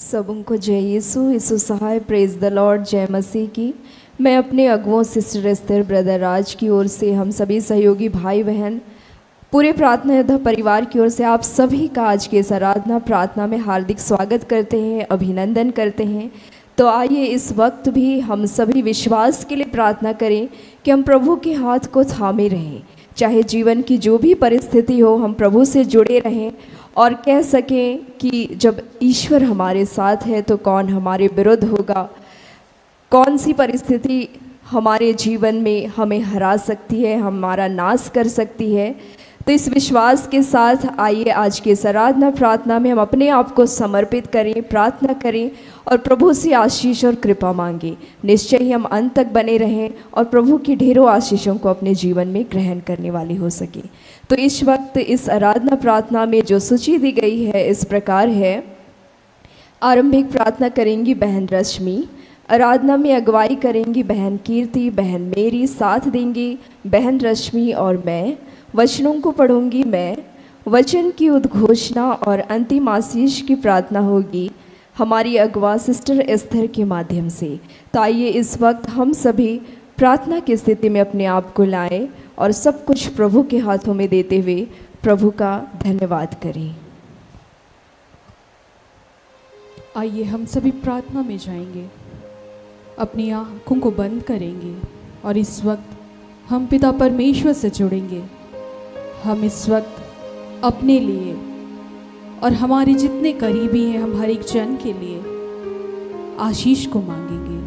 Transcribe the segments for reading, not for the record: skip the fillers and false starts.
सबको जय यीशु सहाय। Praise the lord. जय मसीह की। मैं अपने अगुओं सिस्टर एस्थर, ब्रदर राज की ओर से, हम सभी सहयोगी भाई बहन, पूरे प्रार्थना योद्धा परिवार की ओर से आप सभी का आज के इस आराधना प्रार्थना में हार्दिक स्वागत करते हैं, अभिनंदन करते हैं। तो आइए इस वक्त भी हम सभी विश्वास के लिए प्रार्थना करें कि हम प्रभु के हाथ को थामे रहें। चाहे जीवन की जो भी परिस्थिति हो, हम प्रभु से जुड़े रहें और कह सकें कि जब ईश्वर हमारे साथ है तो कौन हमारे विरुद्ध होगा। कौन सी परिस्थिति हमारे जीवन में हमें हरा सकती है, हमारा नाश कर सकती है। तो इस विश्वास के साथ आइए आज के इस आराधना प्रार्थना में हम अपने आप को समर्पित करें, प्रार्थना करें और प्रभु से आशीष और कृपा मांगें। निश्चय ही हम अंत तक बने रहें और प्रभु की ढेरों आशीषों को अपने जीवन में ग्रहण करने वाले हो सके। तो इस वक्त इस आराधना प्रार्थना में जो सूची दी गई है इस प्रकार है। आरंभिक प्रार्थना करेंगी बहन रश्मि, आराधना में अगुवाई करेंगी बहन कीर्ति, बहन मेरी साथ देंगी बहन रश्मि और मैं। वचनों को पढ़ूंगी मैं। वचन की उद्घोषणा और अंतिम आशीष की प्रार्थना होगी हमारी अगवा सिस्टर एस्थर के माध्यम से। तो आइए इस वक्त हम सभी प्रार्थना की स्थिति में अपने आप को लाएं और सब कुछ प्रभु के हाथों में देते हुए प्रभु का धन्यवाद करें। आइए हम सभी प्रार्थना में जाएंगे, अपनी आँखों को बंद करेंगे और इस वक्त हम पिता परमेश्वर से जुड़ेंगे। हम इस वक्त अपने लिए और हमारे जितने करीबी हैं, हम हर एक जन के लिए आशीष को मांगेंगे।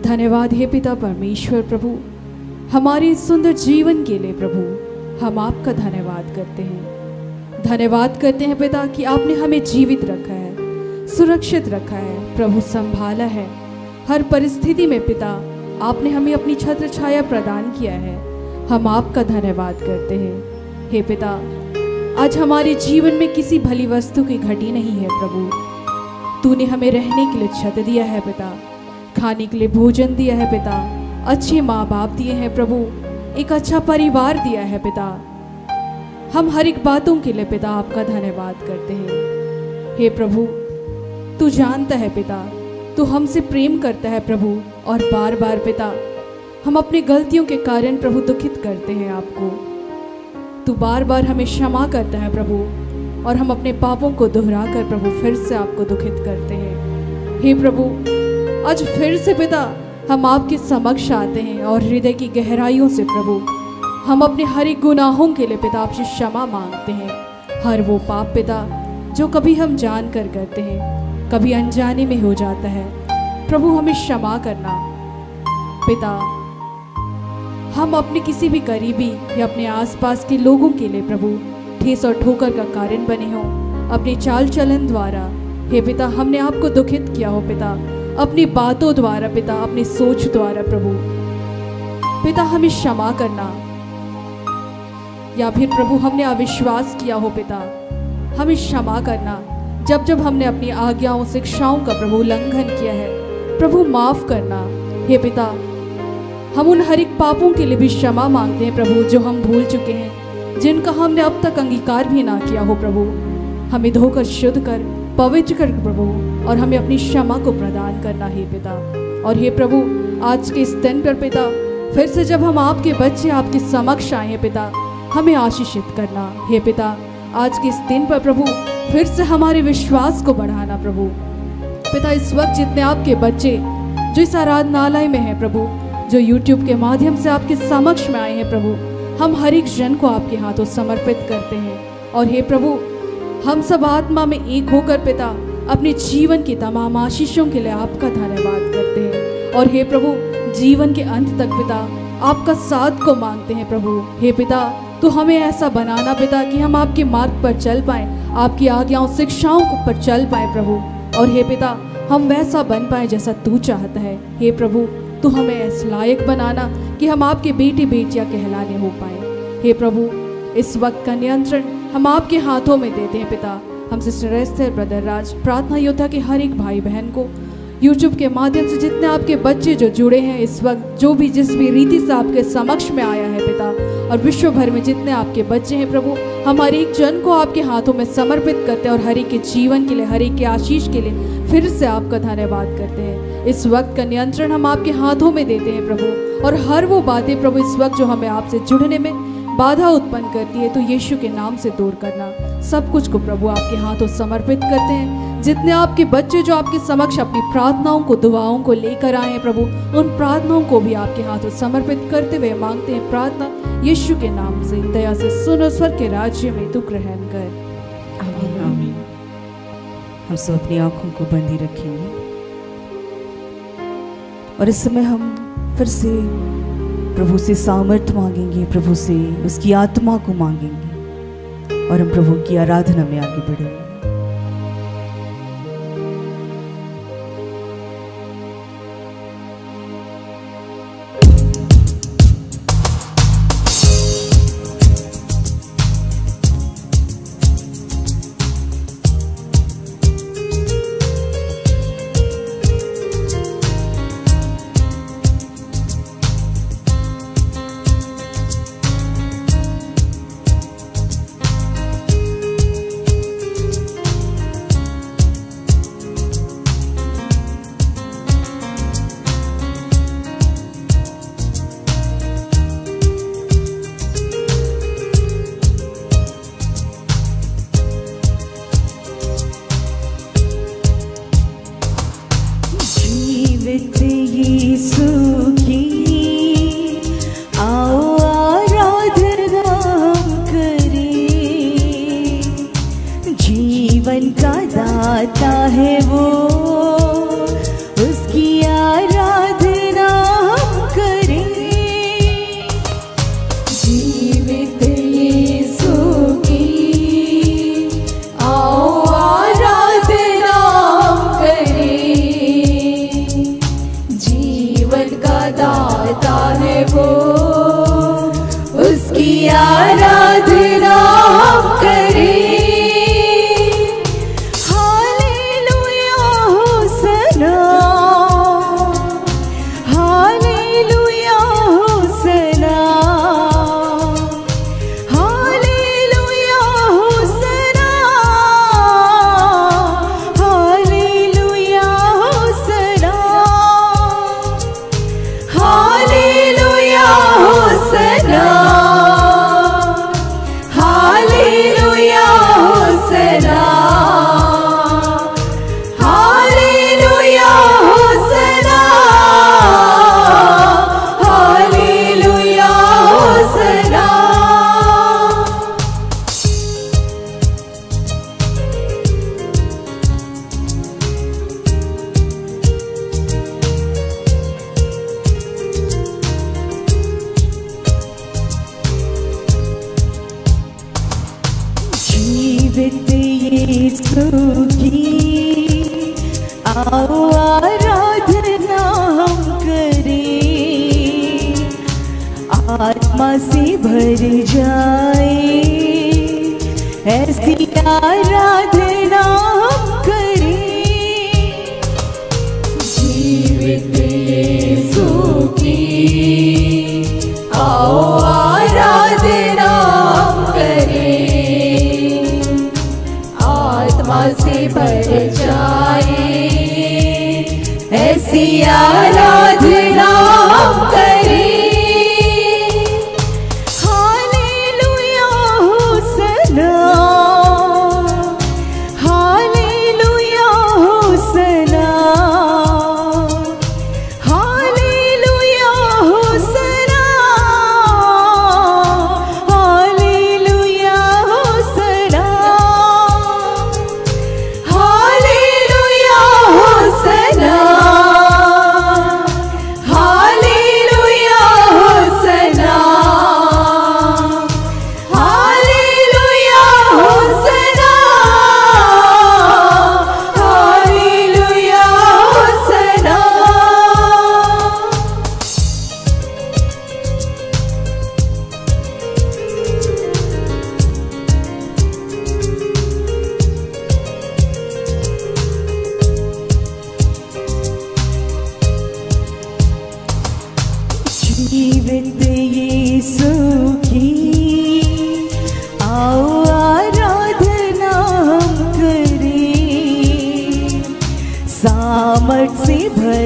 धन्यवाद हे पिता परमेश्वर प्रभु, हमारे इस सुंदर जीवन के लिए प्रभु हम आपका धन्यवाद करते हैं। धन्यवाद करते हैं पिता कि आपने हमें जीवित रखा है, सुरक्षित रखा है, प्रभु संभाला है। हर परिस्थिति में पिता आपने हमें अपनी छत्र छाया प्रदान किया है। हम आपका धन्यवाद करते हैं। हे पिता, आज हमारे जीवन में किसी भली वस्तु की घटी नहीं है प्रभु। तूने हमें रहने के लिए छत दिया है पिता, खाने के लिए भोजन दिया है पिता, अच्छे माँ बाप दिए हैं प्रभु, एक अच्छा परिवार दिया है पिता। हम हर एक बातों के लिए पिता आपका धन्यवाद करते हैं। हे प्रभु, तू जानता है पिता, तू हमसे प्रेम करता है प्रभु, और बार बार पिता हम अपनी गलतियों के कारण प्रभु दुखित करते हैं आपको। तू बार बार हमें क्षमा करता है प्रभु, और हम अपने पापों को दोहरा कर प्रभु फिर से आपको दुखित करते हैं। हे प्रभु, आज फिर से पिता हम आपके समक्ष आते हैं और हृदय की गहराइयों से प्रभु हम अपने हर एक गुनाहों के लिए पिता आपसे क्षमा मांगते हैं। हर वो पाप पिता जो कभी हम जान कर करते हैं, कभी अनजाने में हो जाता है, प्रभु हमें क्षमा करना पिता। हम अपने किसी भी करीबी या अपने आसपास के लोगों के लिए प्रभु ठेस और ठोकर का कारण बने हो अपने चाल चलन द्वारा। हे पिता, हमने आपको दुखित किया हो पिता, अपनी बातों द्वारा पिता, अपनी सोच द्वारा प्रभु पिता हमें क्षमा करना। या फिर प्रभु हमने अविश्वास किया हो पिता, हमें क्षमा करना। जब जब हमने अपनी आज्ञाओं शिक्षाओं का प्रभु उल्लंघन किया है, प्रभु माफ करना। हे पिता, हम उन हर एक पापों के लिए भी क्षमा मांगते हैं प्रभु जो हम भूल चुके हैं, जिनका हमने अब तक अंगीकार भी ना किया हो प्रभु। हमें धोकर शुद्ध कर, पवित्र कर प्रभु, और हमें अपनी क्षमा को प्रदान करना है पिता। और हे प्रभु, आज के इस दिन पर पिता फिर से जब हम आपके बच्चे आपके समक्ष आए हैं पिता, हमें आशीषित करना। हे पिता, आज के इस दिन पर प्रभु फिर से हमारे विश्वास को बढ़ाना प्रभु पिता। इस वक्त जितने आपके बच्चे जो इस आराधनालय में हैं प्रभु, जो YouTube के माध्यम से आपके समक्ष में आए हैं प्रभु, हम हर एक जन को आपके हाथों समर्पित करते हैं। और हे प्रभु, हम सब आत्मा में एक होकर पिता अपने जीवन की तमाम आशीषों के लिए आपका धन्यवाद करते हैं। और हे प्रभु, जीवन के अंत तक पिता आपका साथ को मांगते हैं प्रभु। हे पिता, तो हमें ऐसा बनाना पिता कि हम आपके मार्ग पर चल पाएं, आपकी आज्ञाओं शिक्षाओं पर चल पाएं प्रभु। और हे पिता, हम वैसा बन पाएं जैसा तू चाहता है। हे प्रभु, तो हमें इस लायक बनाना कि हम आपके बेटे बेटियां कहलाने हो पाए। हे प्रभु, इस वक्त का नियंत्रण हम आपके हाथों में देते हैं पिता। हम सिस्टर एस्थर, ब्रदर राज, प्रार्थना योद्धा के हर एक भाई बहन को यूट्यूब के माध्यम से जितने आपके बच्चे जो जुड़े हैं इस वक्त, जो भी जिस भी रीति से आपके समक्ष में आया है पिता, और विश्व भर में जितने आपके बच्चे हैं प्रभु, हमारे एक जन को आपके हाथों में समर्पित करते हैं और हर एक के जीवन के लिए, हर एक के आशीष के लिए फिर से आपका धन्यवाद करते हैं। इस वक्त का नियंत्रण हम आपके हाथों में देते हैं प्रभु, और हर वो बातें प्रभु इस वक्त जो हमें आपसे जुड़ने में बाधा उत्पन्न करती है, तो यीशु के नाम से दूर करना। सब कुछ को प्रभु आपके हाथों समर्पित करते हैं। जितने आपके बच्चे जो आपके समक्ष अपनी प्रार्थनाओं को, दुआओं को लेकर आए हैं प्रभु, उन प्रार्थनाओं को भी आपके हाथों समर्पित करते हुए मांगते हैं प्रार्थना यीशु के नाम से। दया से सुनो, स्वर्ग के राज्य में तू ग्रहण कर। आमीन आमीन। हम सब अपनी आंखों को बंदी रखेंगे और इस समय हम फिर से प्रभु से सामर्थ मांगेंगे, प्रभु से उसकी आत्मा को मांगेंगे और हम प्रभु की आराधना में आगे बढ़ेंगे।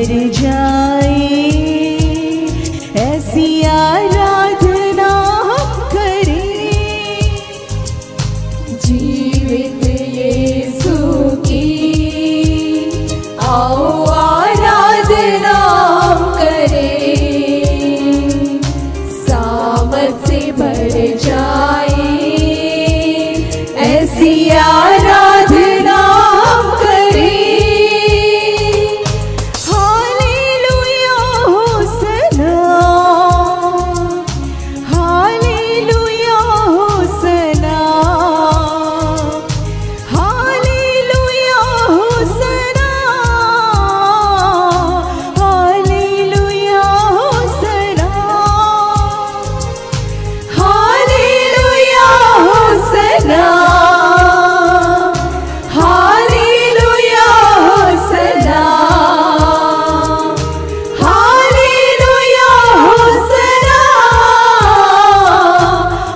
भर जाए, ऐसी आराधना हम करें। जीवित यीशु की आओ आराधना हम करें, सामर्थ से भर जाए, ऐसी आराधना हम करें। Hallelujah होसना, hallelujah होसना, hallelujah होसना, hallelujah होसना, hallelujah होसना, hallelujah होसना, hallelujah होसना,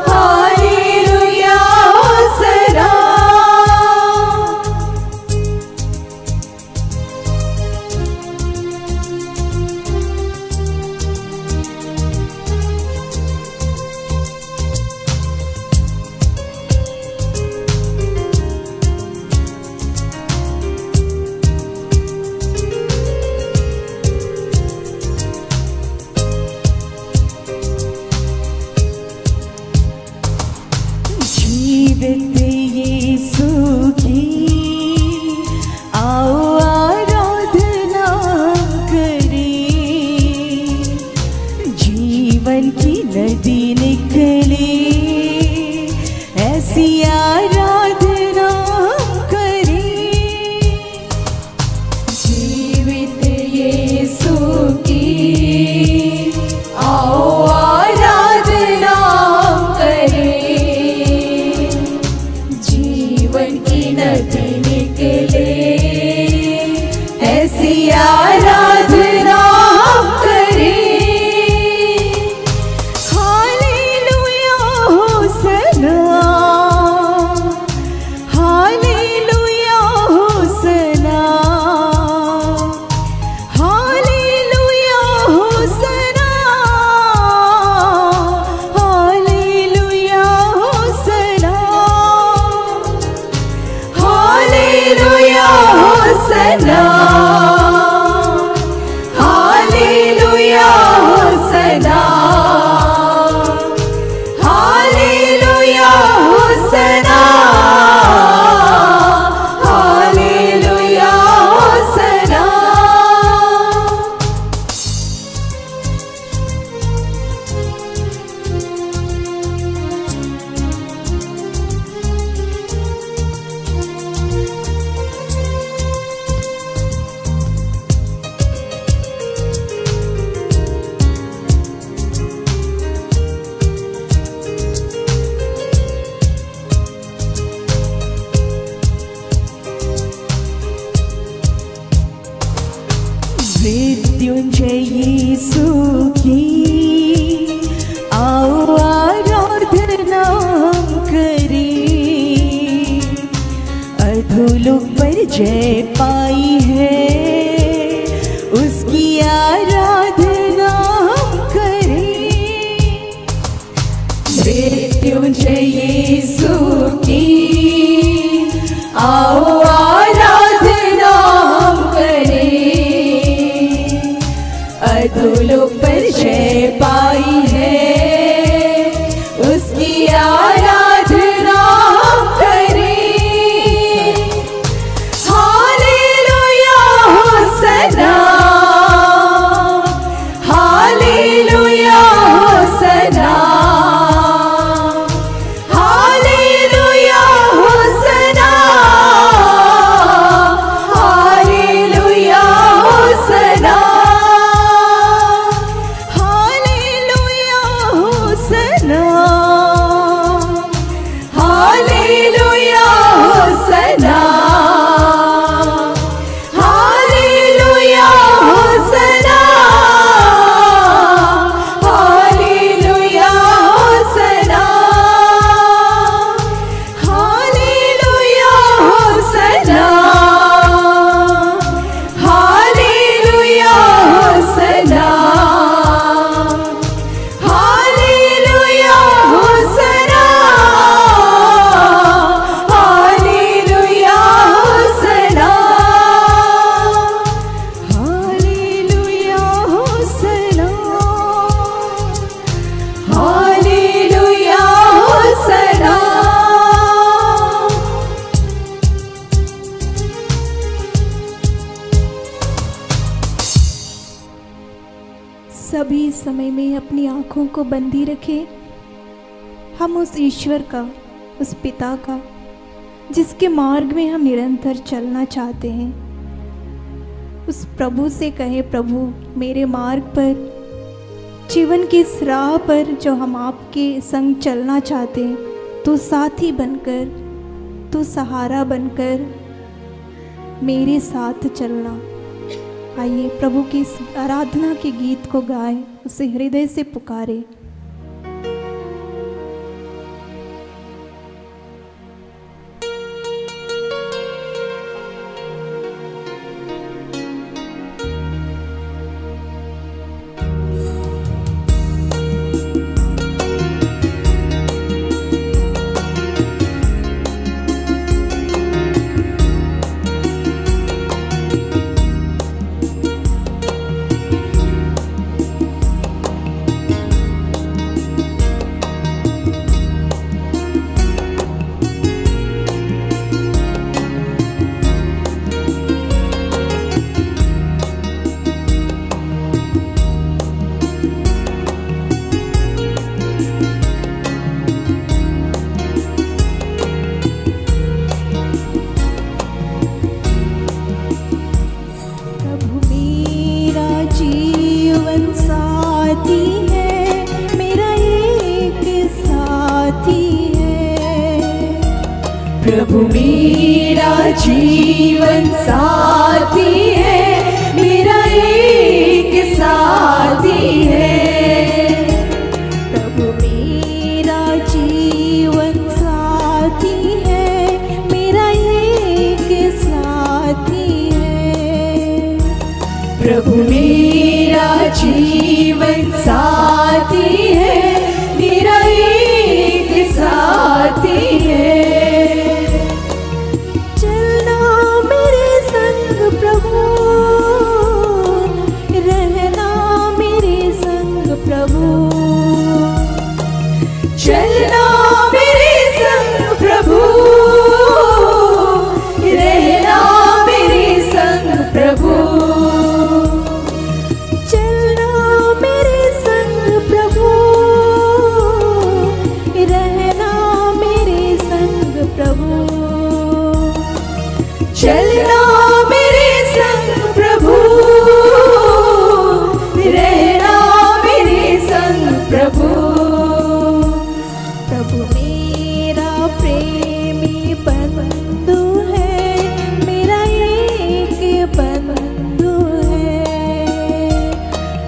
hallelujah होसना। जीवित यीशु की आओ आराधना करें, जीवन की नदी निकले, ऐसी आराधना करें। जीवित यीशु की आओ आराधना हम करें, जीवन की नदी निकले, ऐसी आराधना हम करें। Hallelujah होसना, hallelujah होसना, hallelujah होसना, hallelujah होसना, hallelujah होसना, hallelujah होसना, hallelujah होसना, hallelujah होसना। Mrityunjay यीशु की आओ आराधना हम करें, अधोलोक पर जय पाई है, उसकी आराधना हम करें। मृत्युंजय यीशु की आओ आराधना हम करें, अधोलोक पर जय पाई है, उसकी आराधना हम करें। हालेलुया सभी समय में अपनी आँखों को बंदी रखें। हम उस ईश्वर का, उस पिता का, जिसके मार्ग में हम निरंतर चलना चाहते हैं, उस प्रभु से कहें, प्रभु मेरे मार्ग पर, जीवन की इस राह पर जो हम आपके संग चलना चाहते हैं, तो साथी बनकर, तो सहारा बनकर मेरे साथ चलना। आइए प्रभु की इस आराधना के गीत को गाएं, उसे हृदय से पुकारें। प्रभु मेरा जीवन साथी है, मेरा एक साथी है। प्रभु मेरा जीवन साथी है, मेरा एक साथी है। प्रभु मेरा जीवन साथी है, मेरा एक साथी है। चलना मेरे संग प्रभु, रहना मेरे संग प्रभु। चलना मेरे संग प्रभु, रहना मेरे संग प्रभु। चलना मेरे संग प्रभु, रहना मेरे संग प्रभु। प्रभु मेरा प्रेमी बंधु है, मेरा एक बंधु है।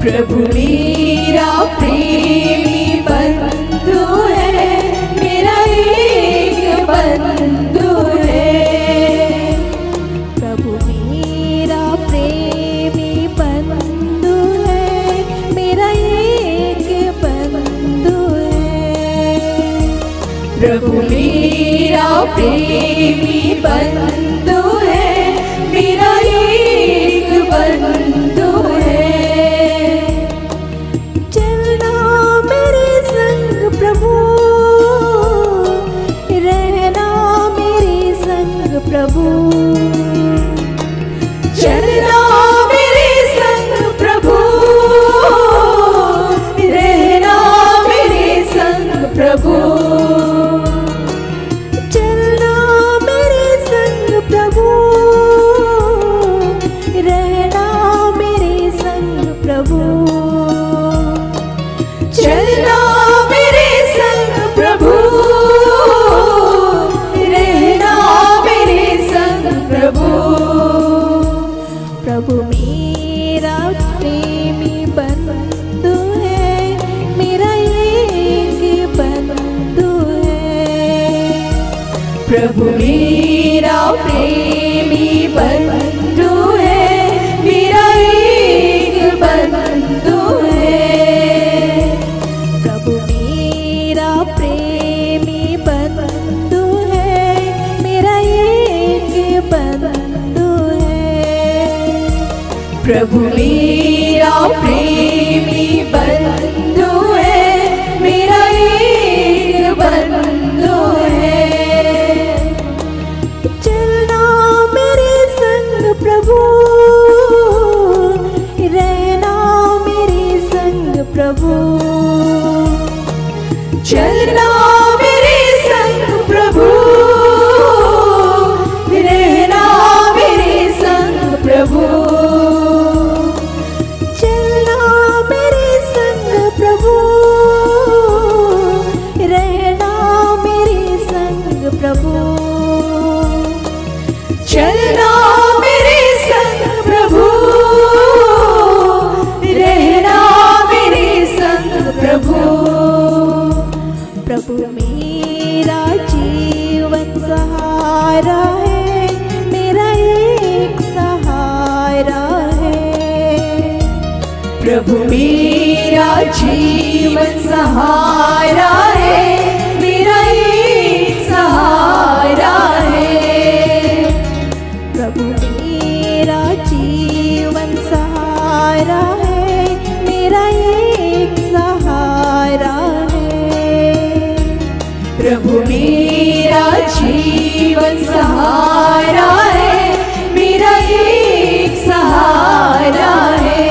प्रभु मेरा प्रेमी बंधु है, मेरा एक बंधु है। प्रभु मेरा प्रेमी बंधु है, मेरा एक बंधु है। प्रभु मेरा प्रेमी बंधु है, मेरा एक बंधु है। चलना मेरे संग प्रभु, रहना मेरे संग प्रभु। चलना मेरे संग प्रभु, रहना मेरे संग प्रभु। चलना मेरे संग प्रभु, रहना मेरे संग प्रभु। चलना मेरे संग प्रभु, रहना मेरे संग प्रभु। प्रभु मेरा प्रेमी बंधु है, मेरा एक बंधु है। प्रभु मेरा प्रेमी बंधु है, मेरा एक बंधु है। प्रभु मेरा प्रेमी बंधु है, मेरा एक बंधु है। प्रभु मेरा प्रेमी बंधु है, मेरा एक बंधु है। चलना मेरे संग प्रभु, रहना मेरे संग प्रभु मेरा जीवन सहारा है, मेरा एक सहारा है। प्रभु मेरा जीवन सहारा है, मेरा एक सहारा है। प्रभु मेरा जीवन सहारा है, मेरा एक सहारा है।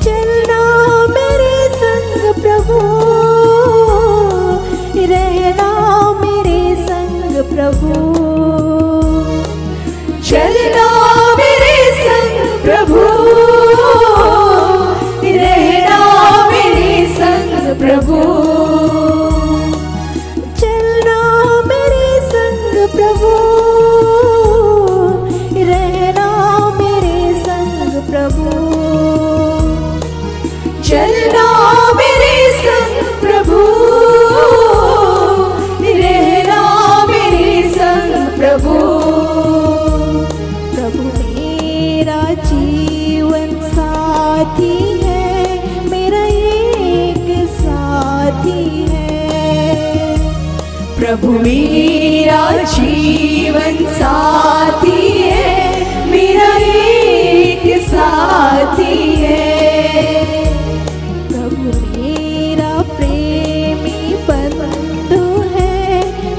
चलना मेरे संग प्रभु, रहना मेरे संग प्रभु। चलना मेरे संग प्रभु, रहना मेरे संग प्रभु। चलना मेरे संग प्रभु, रहना मेरे संग प्रभु। चलना मेरे संग प्रभु, रहना मेरे संग प्रभु। प्रभु मेरा जीवन साथी है, मेरा एक साथी है। प्रभु मेरा जीवन साथी है, मेरा एक साथी है। प्रभु मेरा प्रेमी बंधु है,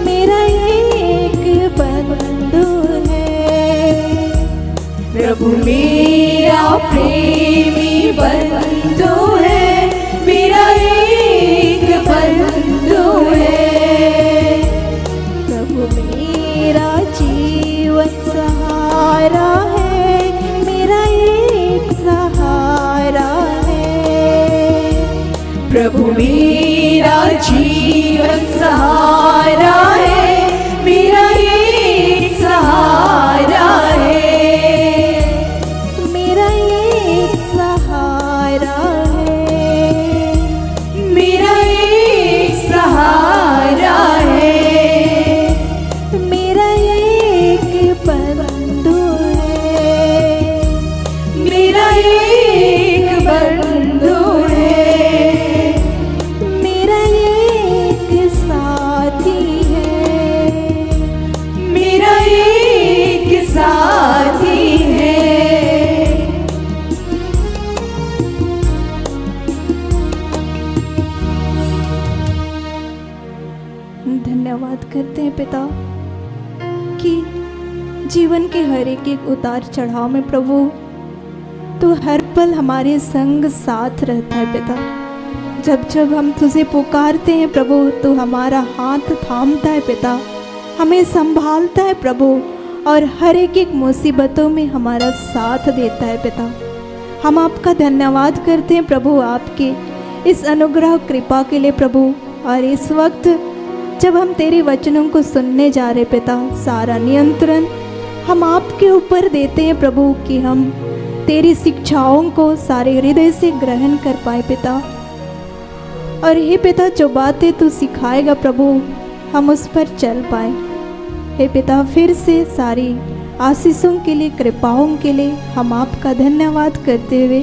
मेरा एक बंधु है। प्रभु मेरा प्रेमी बंधु है, मेरा एक बंधु है। प्रभु मेरा जीवन सहारा है, मेरा एक सहारा है। प्रभु मेरा जीवन सहारा है, मेरा एक सहारा है। मेरा एक सहारा है, मेरा एक सहारा है। मेरा एक बंधु है, मेरा एक बंधु है। मेरा एक साथी है। मेरा एक साथी है। धन्यवाद करते हैं पिता कि जीवन के हर एक उतार चढ़ाव में प्रभु तो हर पल हमारे संग साथ रहता है पिता। जब जब हम तुझे पुकारते हैं प्रभु तो हमारा हाथ थामता है पिता, हमें संभालता है प्रभु और हर एक मुसीबतों में हमारा साथ देता है पिता। हम आपका धन्यवाद करते हैं प्रभु आपके इस अनुग्रह कृपा के लिए प्रभु। और इस वक्त जब हम तेरे वचनों को सुनने जा रहे पिता, सारा नियंत्रण हम आपके ऊपर देते हैं प्रभु कि हम तेरी शिक्षाओं को सारे हृदय से ग्रहण कर पाए पिता। और हे पिता जो बातें तू सिखाएगा प्रभु हम उस पर चल पाए। हे पिता फिर से सारी आशीषों के लिए कृपाओं के लिए हम आपका धन्यवाद करते हुए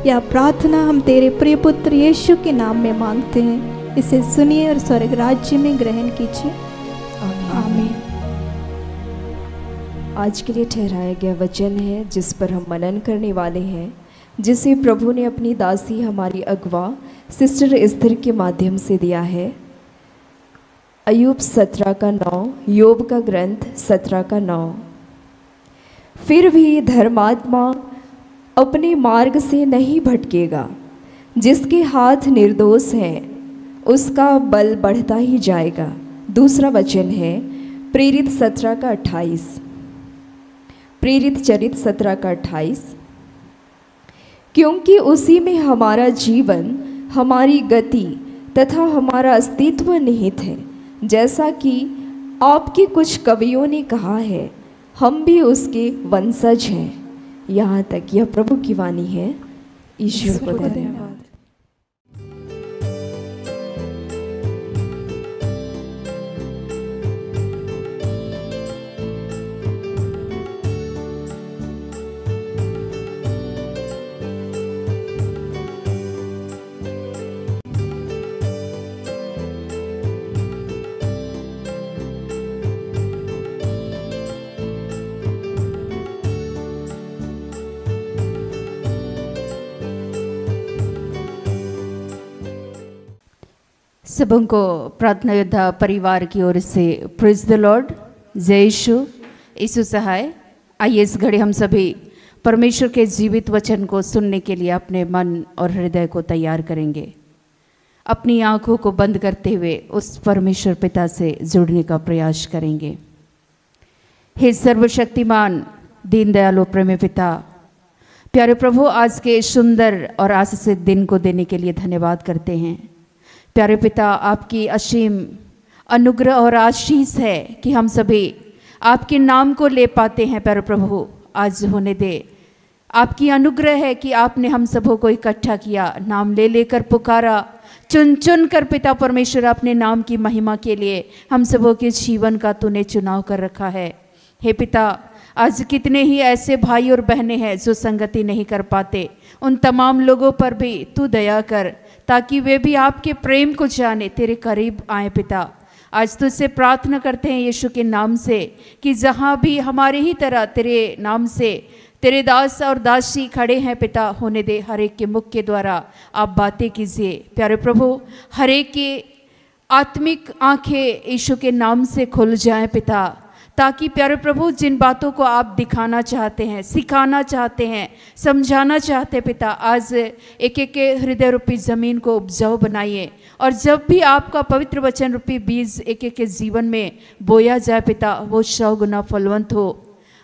यह प्रार्थना हम तेरे प्रिय पुत्र यीशु के नाम में मांगते हैं। इसे सुनिए और स्वर्ग राज्य में ग्रहण कीजिए। आमीन। आज के लिए ठहराया गया वचन है जिस पर हम मनन करने वाले हैं, जिसे प्रभु ने अपनी दासी हमारी अगवा सिस्टर एस्थर के माध्यम से दिया है। अय्यूब 17:9, योग का ग्रंथ 17:9। फिर भी धर्मात्मा अपने मार्ग से नहीं भटकेगा, जिसके हाथ निर्दोष हैं उसका बल बढ़ता ही जाएगा। दूसरा वचन है प्रेरित 17:28, प्रेरित चरित 17:28। क्योंकि उसी में हमारा जीवन, हमारी गति तथा हमारा अस्तित्व निहित है। जैसा कि आपके कुछ कवियों ने कहा है, हम भी उसके वंशज हैं। यहाँ तक यह प्रभु की वाणी है। ईश्वर को धन्यवाद। सबों को प्रार्थना योद्धा परिवार की ओर से प्रेज द लॉर्ड, जय यीशु सहाय। आइए इस घड़ी हम सभी परमेश्वर के जीवित वचन को सुनने के लिए अपने मन और हृदय को तैयार करेंगे। अपनी आंखों को बंद करते हुए उस परमेश्वर पिता से जुड़ने का प्रयास करेंगे। हे सर्वशक्तिमान दीन दयालु प्रेमी पिता, प्यारे प्रभु, आज के सुंदर और आशीषित दिन को देने के लिए धन्यवाद करते हैं। प्यारे पिता, आपकी असीम अनुग्रह और आशीष है कि हम सभी आपके नाम को ले पाते हैं। प्यारे प्रभु, आज होने दे, आपकी अनुग्रह है कि आपने हम सबों को इकट्ठा किया, नाम ले लेकर पुकारा, चुन चुन कर पिता परमेश्वर अपने नाम की महिमा के लिए हम सबों के जीवन का तूने चुनाव कर रखा है। हे पिता, आज कितने ही ऐसे भाई और बहनें हैं जो संगति नहीं कर पाते, उन तमाम लोगों पर भी तू दया कर ताकि वे भी आपके प्रेम को जाने, तेरे करीब आए। पिता, आज तुझसे प्रार्थना करते हैं यीशु के नाम से कि जहाँ भी हमारे ही तरह तेरे नाम से तेरे दास और दासी खड़े हैं पिता, होने दे हर एक के मुख के द्वारा आप बातें कीजिए। प्यारे प्रभु, हर एक की आत्मिक आंखें यीशु के नाम से खुल जाएं पिता, ताकि प्यारे प्रभु जिन बातों को आप दिखाना चाहते हैं, सिखाना चाहते हैं, समझाना चाहते हैं पिता, आज एक एक के हृदय रूपी ज़मीन को उपजाऊ बनाइए और जब भी आपका पवित्र वचन रूपी बीज एक एक के जीवन में बोया जाए पिता, वो 100 गुना फलवंत हो।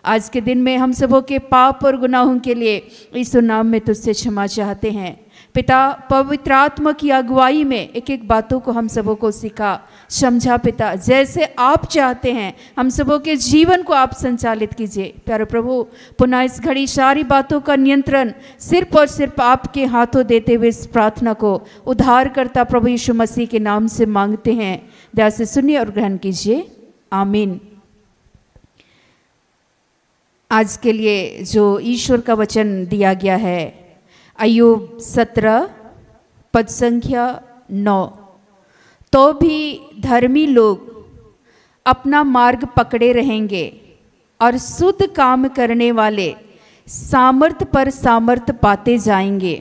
आज के दिन में हम सबों के पाप और गुनाहों के लिए यीशु नाम में तुझसे क्षमा चाहते हैं पिता। पवित्र आत्मा की अगुवाई में एक एक बातों को हम सबों को सिखा समझा पिता, जैसे आप चाहते हैं हम सबों के जीवन को आप संचालित कीजिए। प्यारे प्रभु, पुनः इस घड़ी सारी बातों का नियंत्रण सिर्फ और सिर्फ आपके हाथों देते हुए इस प्रार्थना को उद्धारकर्ता प्रभु यीशु मसीह के नाम से मांगते हैं। दया से सुनिए और ग्रहण कीजिए, आमीन। आज के लिए जो ईश्वर का वचन दिया गया है, अय्यूब 17 पद संख्या 9। तो भी धर्मी लोग अपना मार्ग पकड़े रहेंगे और शुद्ध काम करने वाले सामर्थ पर सामर्थ पाते जाएंगे।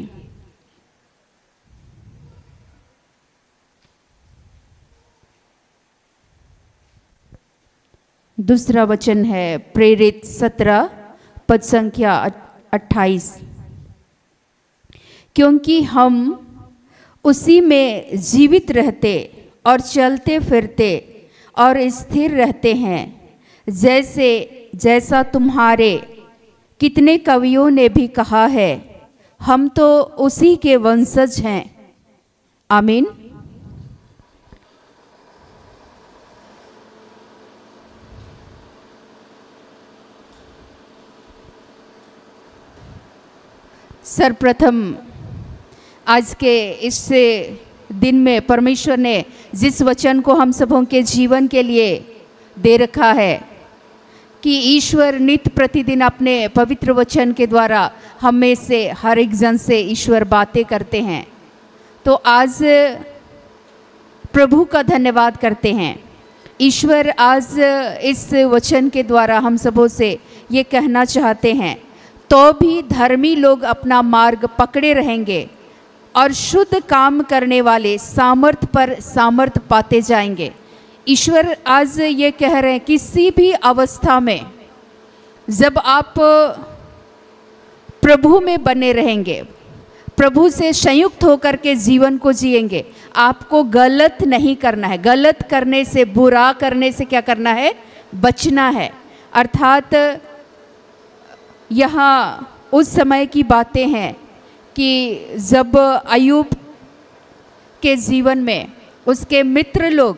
दूसरा वचन है प्रेरित 17 पद संख्या 28। क्योंकि हम उसी में जीवित रहते और चलते फिरते और स्थिर रहते हैं, जैसा तुम्हारे कितने कवियों ने भी कहा है, हम तो उसी के वंशज हैं। आमीन। सर्वप्रथम आज के इस दिन में परमेश्वर ने जिस वचन को हम सबों के जीवन के लिए दे रखा है कि ईश्वर नित्य प्रतिदिन अपने पवित्र वचन के द्वारा हम में से हर एक जन से ईश्वर बातें करते हैं, तो आज प्रभु का धन्यवाद करते हैं। ईश्वर आज इस वचन के द्वारा हम सबों से ये कहना चाहते हैं, तो भी धर्मी लोग अपना मार्ग पकड़े रहेंगे और शुद्ध काम करने वाले सामर्थ पर सामर्थ पाते जाएंगे। ईश्वर आज ये कह रहे हैं, किसी भी अवस्था में जब आप प्रभु में बने रहेंगे, प्रभु से संयुक्त होकर के जीवन को जिएंगे, आपको गलत नहीं करना है। गलत करने से, बुरा करने से क्या करना है? बचना है। अर्थात यहाँ उस समय की बातें हैं कि जब अय्यूब के जीवन में उसके मित्र लोग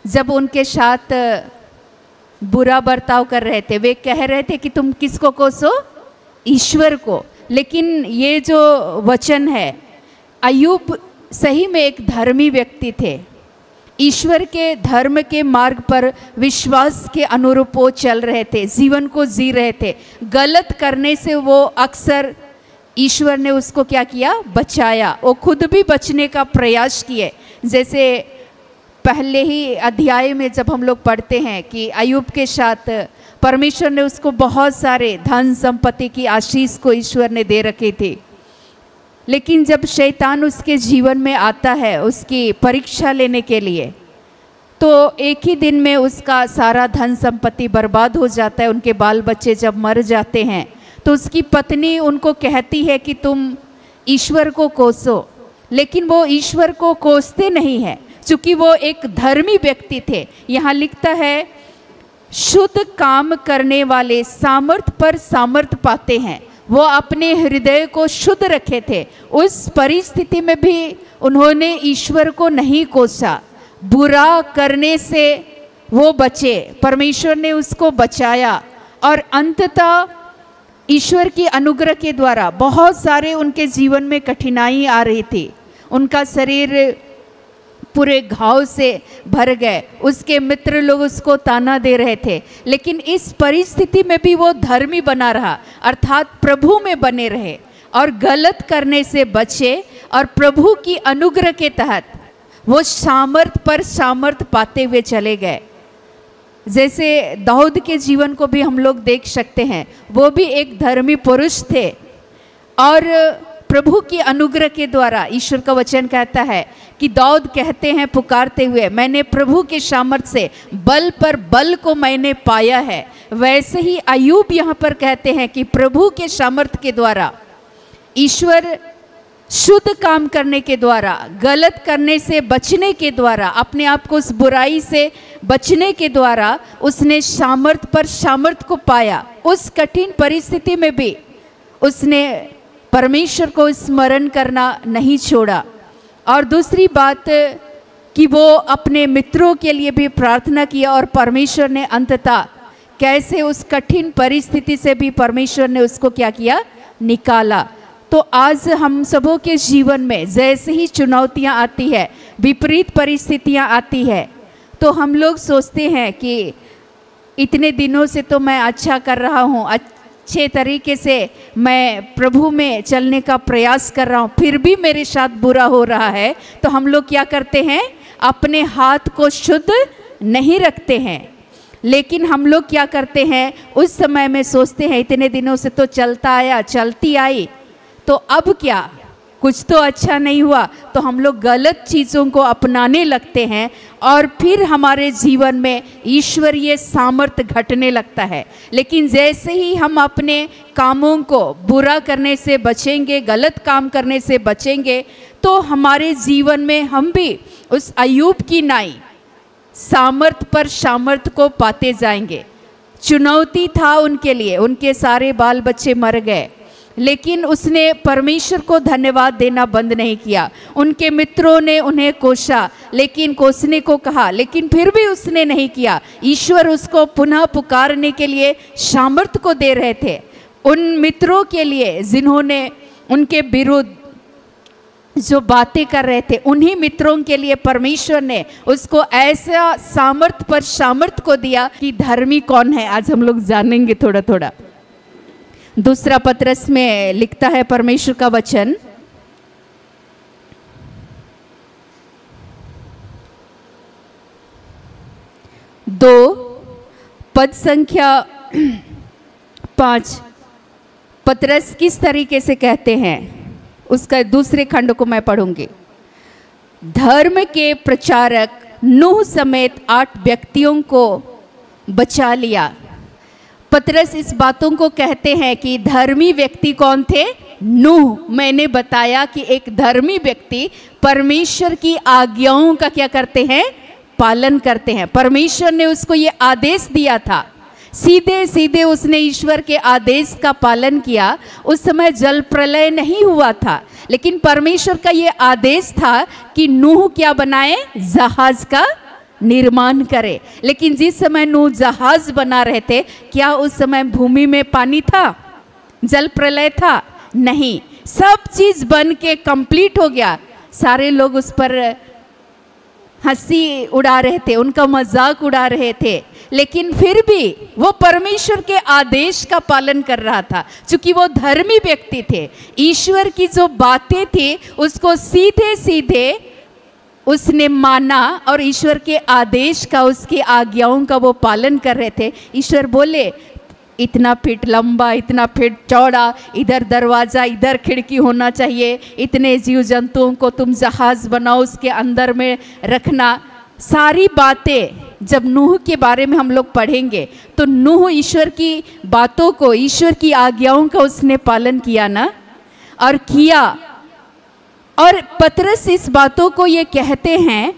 जब उनके साथ बुरा बर्ताव कर रहे थे, वे कह रहे थे कि तुम किसको कोसो? ईश्वर को। लेकिन ये जो वचन है, अय्यूब सही में एक धर्मी व्यक्ति थे, ईश्वर के धर्म के मार्ग पर विश्वास के अनुरूप वो चल रहे थे, जीवन को जी रहे थे। गलत करने से वो अक्सर ईश्वर ने उसको क्या किया? बचाया। वो खुद भी बचने का प्रयास किए। जैसे पहले ही अध्याय में जब हम लोग पढ़ते हैं कि अय्यूब के साथ परमेश्वर ने उसको बहुत सारे धन संपत्ति की आशीष को ईश्वर ने दे रखी थी, लेकिन जब शैतान उसके जीवन में आता है उसकी परीक्षा लेने के लिए, तो एक ही दिन में उसका सारा धन संपत्ति बर्बाद हो जाता है। उनके बाल बच्चे जब मर जाते हैं तो उसकी पत्नी उनको कहती है कि तुम ईश्वर को कोसो, लेकिन वो ईश्वर को कोसते नहीं हैं, क्योंकि वो एक धर्मी व्यक्ति थे। यहाँ लिखता है शुद्ध काम करने वाले सामर्थ पर सामर्थ पाते हैं। वो अपने हृदय को शुद्ध रखे थे। उस परिस्थिति में भी उन्होंने ईश्वर को नहीं कोसा, बुरा करने से वो बचे, परमेश्वर ने उसको बचाया। और अंततः ईश्वर की अनुग्रह के द्वारा बहुत सारे उनके जीवन में कठिनाई आ रही थी। उनका शरीर पूरे घाव से भर गए, उसके मित्र लोग उसको ताना दे रहे थे, लेकिन इस परिस्थिति में भी वो धर्मी बना रहा, अर्थात प्रभु में बने रहे और गलत करने से बचे। और प्रभु की अनुग्रह के तहत वो सामर्थ पर सामर्थ पाते हुए चले गए। जैसे दाऊद के जीवन को भी हम लोग देख सकते हैं, वो भी एक धर्मी पुरुष थे और प्रभु की अनुग्रह के द्वारा ईश्वर का वचन कहता है कि दाऊद कहते हैं पुकारते हुए, मैंने प्रभु के सामर्थ से बल पर बल को मैंने पाया है। वैसे ही अय्यूब यहाँ पर कहते हैं कि प्रभु के सामर्थ के द्वारा, ईश्वर शुद्ध काम करने के द्वारा, गलत करने से बचने के द्वारा, अपने आप को उस बुराई से बचने के द्वारा उसने सामर्थ पर सामर्थ को पाया। उस कठिन परिस्थिति में भी उसने परमेश्वर को स्मरण करना नहीं छोड़ा। और दूसरी बात कि वो अपने मित्रों के लिए भी प्रार्थना किया और परमेश्वर ने अंततः कैसे उस कठिन परिस्थिति से भी परमेश्वर ने उसको क्या किया, निकाला। तो आज हम सबों के जीवन में जैसे ही चुनौतियां आती है, विपरीत परिस्थितियां आती है, तो हम लोग सोचते हैं कि इतने दिनों से तो मैं अच्छा कर रहा हूँ, अच्छे तरीके से मैं प्रभु में चलने का प्रयास कर रहा हूँ, फिर भी मेरे साथ बुरा हो रहा है। तो हम लोग क्या करते हैं, अपने हाथ को शुद्ध नहीं रखते हैं। लेकिन हम लोग क्या करते हैं, उस समय में सोचते हैं इतने दिनों से तो चलता आया, चलती आई, तो अब क्या, कुछ तो अच्छा नहीं हुआ, तो हम लोग गलत चीज़ों को अपनाने लगते हैं और फिर हमारे जीवन में ईश्वरीय सामर्थ्य घटने लगता है। लेकिन जैसे ही हम अपने कामों को बुरा करने से बचेंगे, गलत काम करने से बचेंगे, तो हमारे जीवन में हम भी उस अय्यूब की नाई सामर्थ्य पर सामर्थ्य को पाते जाएंगे। चुनौती था उनके लिए, उनके सारे बाल बच्चे मर गए, लेकिन उसने परमेश्वर को धन्यवाद देना बंद नहीं किया। उनके मित्रों ने उन्हें कोसा, लेकिन कोसने को कहा, लेकिन फिर भी उसने नहीं किया। ईश्वर उसको पुनः पुकारने के लिए सामर्थ्य को दे रहे थे। उन मित्रों के लिए जिन्होंने उनके विरुद्ध जो बातें कर रहे थे, उन्हीं मित्रों के लिए परमेश्वर ने उसको ऐसा सामर्थ्य पर सामर्थ्य को दिया कि धर्मी कौन है आज हम लोग जानेंगे थोड़ा थोड़ा। दूसरा पत्रस में लिखता है परमेश्वर का वचन, दो पद संख्या 5 पत्रस किस तरीके से कहते हैं, उसका दूसरे खंड को मैं पढ़ूंगी। धर्म के प्रचारक नूह समेत 8 व्यक्तियों को बचा लिया। पतरस इस बातों को कहते हैं कि धर्मी व्यक्ति कौन थे, नूह। मैंने बताया कि एक धर्मी व्यक्ति परमेश्वर की आज्ञाओं का क्या करते हैं, पालन करते हैं। परमेश्वर ने उसको ये आदेश दिया था, सीधे सीधे उसने ईश्वर के आदेश का पालन किया। उस समय जल प्रलय नहीं हुआ था, लेकिन परमेश्वर का ये आदेश था कि नूह क्या बनाए, जहाज का निर्माण करे। लेकिन जिस समय नूह जहाज बना रहे थे, क्या उस समय भूमि में पानी था, जल प्रलय था? नहीं, सब चीज बन के कंप्लीट हो गया। सारे लोग उस पर हंसी उड़ा रहे थे, उनका मजाक उड़ा रहे थे, लेकिन फिर भी वो परमेश्वर के आदेश का पालन कर रहा था, क्योंकि वो धर्मी व्यक्ति थे। ईश्वर की जो बातें थी उसको सीधे सीधे उसने माना और ईश्वर के आदेश का, उसकी आज्ञाओं का वो पालन कर रहे थे। ईश्वर बोले इतना फीट लंबा, इतना फीट चौड़ा, इधर दरवाज़ा, इधर खिड़की होना चाहिए, इतने जीव जंतुओं को तुम जहाज़ बनाओ, उसके अंदर में रखना। सारी बातें जब नूह के बारे में हम लोग पढ़ेंगे तो नूह ईश्वर की बातों को, ईश्वर की आज्ञाओं का उसने पालन किया ना, और किया। और पतरस इस बातों को ये कहते हैं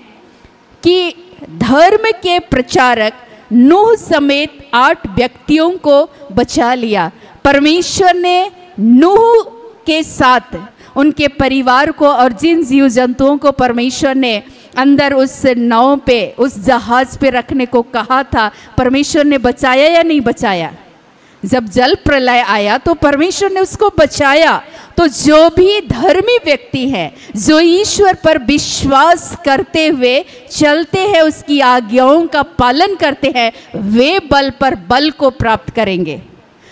कि धर्म के प्रचारक नूह समेत 8 व्यक्तियों को बचा लिया। परमेश्वर ने नूह के साथ उनके परिवार को और जिन जीव जंतुओं को परमेश्वर ने अंदर उस नाव पे, उस जहाज पे रखने को कहा था, परमेश्वर ने बचाया या नहीं बचाया? जब जल प्रलय आया तो परमेश्वर ने उसको बचाया। तो जो भी धर्मी व्यक्ति है, जो ईश्वर पर विश्वास करते हुए चलते हैं, उसकी आज्ञाओं का पालन करते हैं, वे बल पर बल को प्राप्त करेंगे,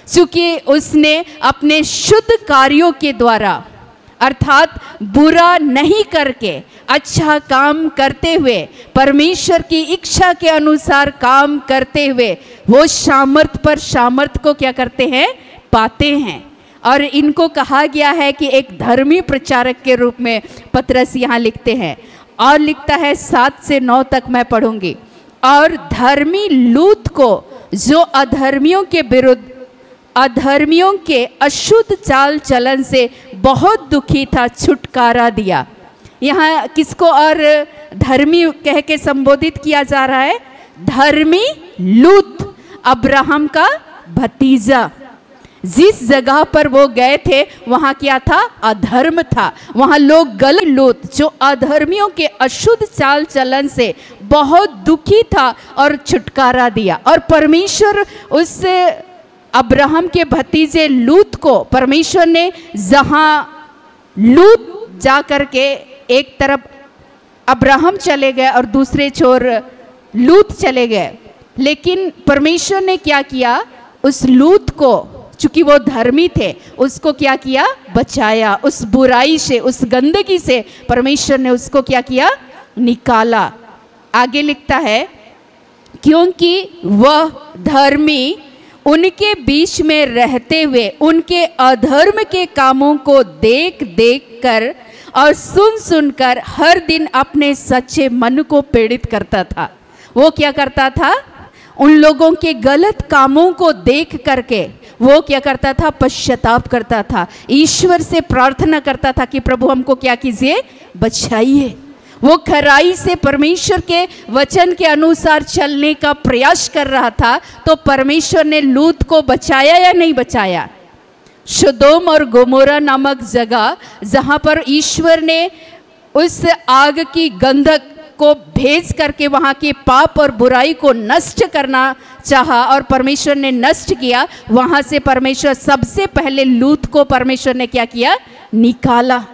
क्योंकि उसने अपने शुद्ध कार्यों के द्वारा, अर्थात बुरा नहीं करके अच्छा काम करते हुए, परमेश्वर की इच्छा के अनुसार काम करते हुए, वो सामर्थ पर सामर्थ को क्या करते हैं? पाते हैं। और इनको कहा गया है कि एक धर्मी प्रचारक के रूप में पतरस यहाँ लिखते हैं। और लिखता है 7 से 9 तक मैं पढ़ूंगी। और धर्मी लूत को, जो अधर्मियों के विरुद्ध, अधर्मियों के अशुद्ध चाल चलन से बहुत दुखी था, छुटकारा दिया। यहाँ किसको और धर्मी कह के संबोधित किया जा रहा है? धर्मी लूत, अब्राहम का भतीजा। जिस जगह पर वो गए थे वहाँ क्या था? अधर्म था। वहाँ लोग गलत, लूत जो अधर्मियों के अशुद्ध चाल चलन से बहुत दुखी था और छुटकारा दिया। और परमेश्वर उस अब्राहम के भतीजे लूत को, परमेश्वर ने जहाँ लूत जा कर के एक तरफ अब्राहम चले गए और दूसरे छोर लूत चले गए, लेकिन परमेश्वर ने क्या किया? उस लूत को, चूंकि वो धर्मी थे, उसको क्या किया? बचाया। उस बुराई से, उस गंदगी से परमेश्वर ने उसको क्या किया? निकाला। आगे लिखता है, क्योंकि वह धर्मी उनके बीच में रहते हुए उनके अधर्म के कामों को देख देख कर और सुन सुनकर हर दिन अपने सच्चे मन को पीड़ित करता था। वो क्या करता था? उन लोगों के गलत कामों को देख करके वो क्या करता था? पश्चाताप करता था, ईश्वर से प्रार्थना करता था कि प्रभु हमको क्या कीजिए? बचाइए। वो खराई से परमेश्वर के वचन के अनुसार चलने का प्रयास कर रहा था। तो परमेश्वर ने लूत को बचाया या नहीं बचाया? सदोम और गोमोरा नामक जगह, जहाँ पर ईश्वर ने उस आग की गंधक को भेज करके वहाँ के पाप और बुराई को नष्ट करना चाहा और परमेश्वर ने नष्ट किया, वहाँ से परमेश्वर सबसे पहले लूत को परमेश्वर ने क्या किया? निकाला।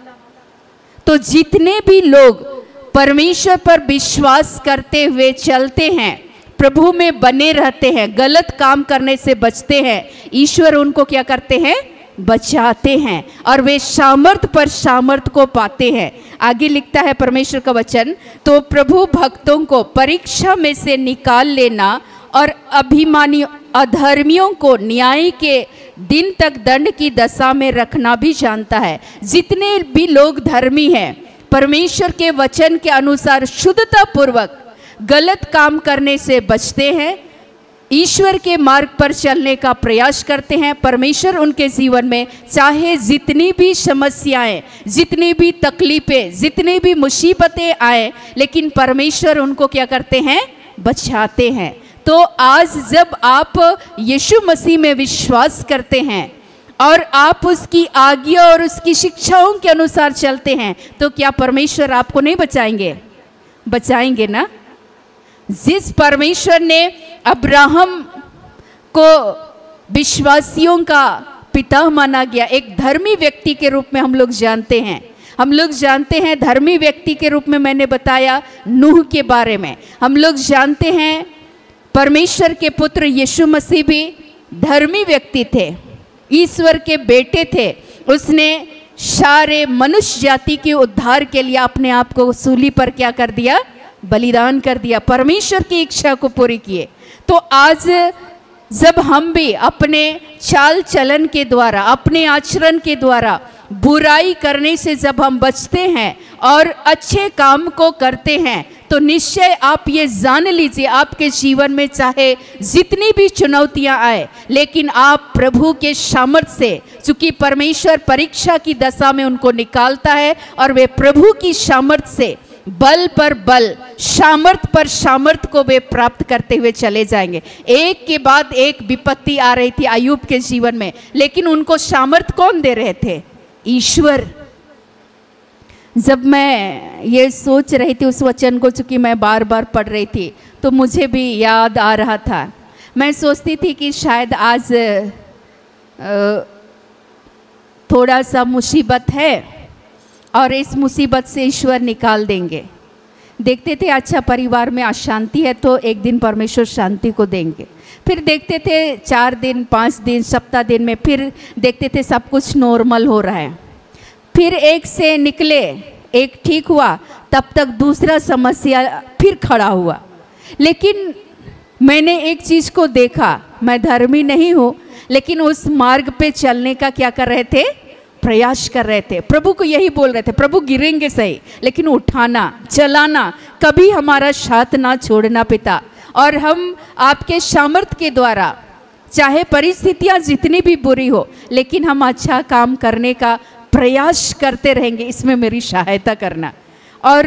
तो जितने भी लोग परमेश्वर पर विश्वास करते हुए चलते हैं, प्रभु में बने रहते हैं, गलत काम करने से बचते हैं, ईश्वर उनको क्या करते हैं? बचाते हैं और वे सामर्थ पर सामर्थ को पाते हैं। आगे लिखता है परमेश्वर का वचन, तो प्रभु भक्तों को परीक्षा में से निकाल लेना और अभिमानी अधर्मियों को न्याय के दिन तक दंड की दशा में रखना भी जानता है। जितने भी लोग धर्मी हैं, परमेश्वर के वचन के अनुसार शुद्धता पूर्वक गलत काम करने से बचते हैं, ईश्वर के मार्ग पर चलने का प्रयास करते हैं, परमेश्वर उनके जीवन में चाहे जितनी भी समस्याएं, जितनी भी तकलीफें, जितनी भी मुसीबतें आए, लेकिन परमेश्वर उनको क्या करते हैं? बचाते हैं। तो आज जब आप यीशु मसीह में विश्वास करते हैं और आप उसकी आज्ञा और उसकी शिक्षाओं के अनुसार चलते हैं, तो क्या परमेश्वर आपको नहीं बचाएंगे? बचाएंगे ना। जिस परमेश्वर ने अब्राहम को विश्वासियों का पिता माना गया, एक धर्मी व्यक्ति के रूप में हम लोग जानते हैं। हम लोग जानते हैं धर्मी व्यक्ति के रूप में मैंने बताया नूह के बारे में। हम लोग जानते हैं परमेश्वर के पुत्र यीशु मसीह भी धर्मी व्यक्ति थे, ईश्वर के बेटे थे। उसने सारे मनुष्य जाति के उद्धार के लिए अपने आप को सूली पर क्या कर दिया? बलिदान कर दिया, परमेश्वर की इच्छा को पूरी किए। तो आज जब हम भी अपने चाल चलन के द्वारा, अपने आचरण के द्वारा बुराई करने से जब हम बचते हैं और अच्छे काम को करते हैं, तो निश्चय आप ये जान लीजिए, आपके जीवन में चाहे जितनी भी चुनौतियां आए, लेकिन आप प्रभु के सामर्थ्य से, चूंकि परमेश्वर परीक्षा की दशा में उनको निकालता है, और वे प्रभु की सामर्थ्य से बल पर बल, सामर्थ पर सामर्थ को वे प्राप्त करते हुए चले जाएंगे। एक के बाद एक विपत्ति आ रही थी अय्यूब के जीवन में, लेकिन उनको सामर्थ कौन दे रहे थे? ईश्वर। जब मैं ये सोच रही थी उस वचन को, चूंकि मैं बार बार पढ़ रही थी, तो मुझे भी याद आ रहा था। मैं सोचती थी कि शायद आज थोड़ा सा मुसीबत है और इस मुसीबत से ईश्वर निकाल देंगे। देखते थे अच्छा परिवार में अशांति है तो एक दिन परमेश्वर शांति को देंगे, फिर देखते थे 4 दिन 5 दिन सप्ताह दिन में फिर देखते थे सब कुछ नॉर्मल हो रहा है, फिर एक से निकले, एक ठीक हुआ, तब तक दूसरा समस्या फिर खड़ा हुआ। लेकिन मैंने एक चीज़ को देखा, मैं धर्मी नहीं हूँ, लेकिन उस मार्ग पे चलने का क्या कर रहे थे? प्रयास कर रहे थे। प्रभु को यही बोल रहे थे, प्रभु गिरेंगे सही, लेकिन उठाना, चलाना, कभी हमारा साथ ना छोड़ना पिता। और हम आपके सामर्थ्य के द्वारा, चाहे परिस्थितियाँ जितनी भी बुरी हो, लेकिन हम अच्छा काम करने का प्रयास करते रहेंगे, इसमें मेरी सहायता करना। और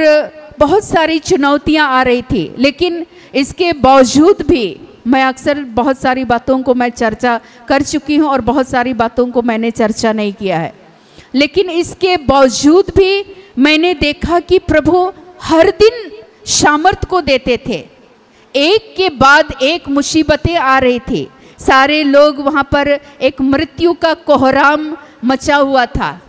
बहुत सारी चुनौतियाँ आ रही थी, लेकिन इसके बावजूद भी मैं अक्सर बहुत सारी बातों को मैं चर्चा कर चुकी हूँ और बहुत सारी बातों को मैंने चर्चा नहीं किया है, लेकिन इसके बावजूद भी मैंने देखा कि प्रभु हर दिन सामर्थ को देते थे। एक के बाद एक मुसीबतें आ रही थी, सारे लोग वहाँ पर एक मृत्यु का कोहराम मचा हुआ था।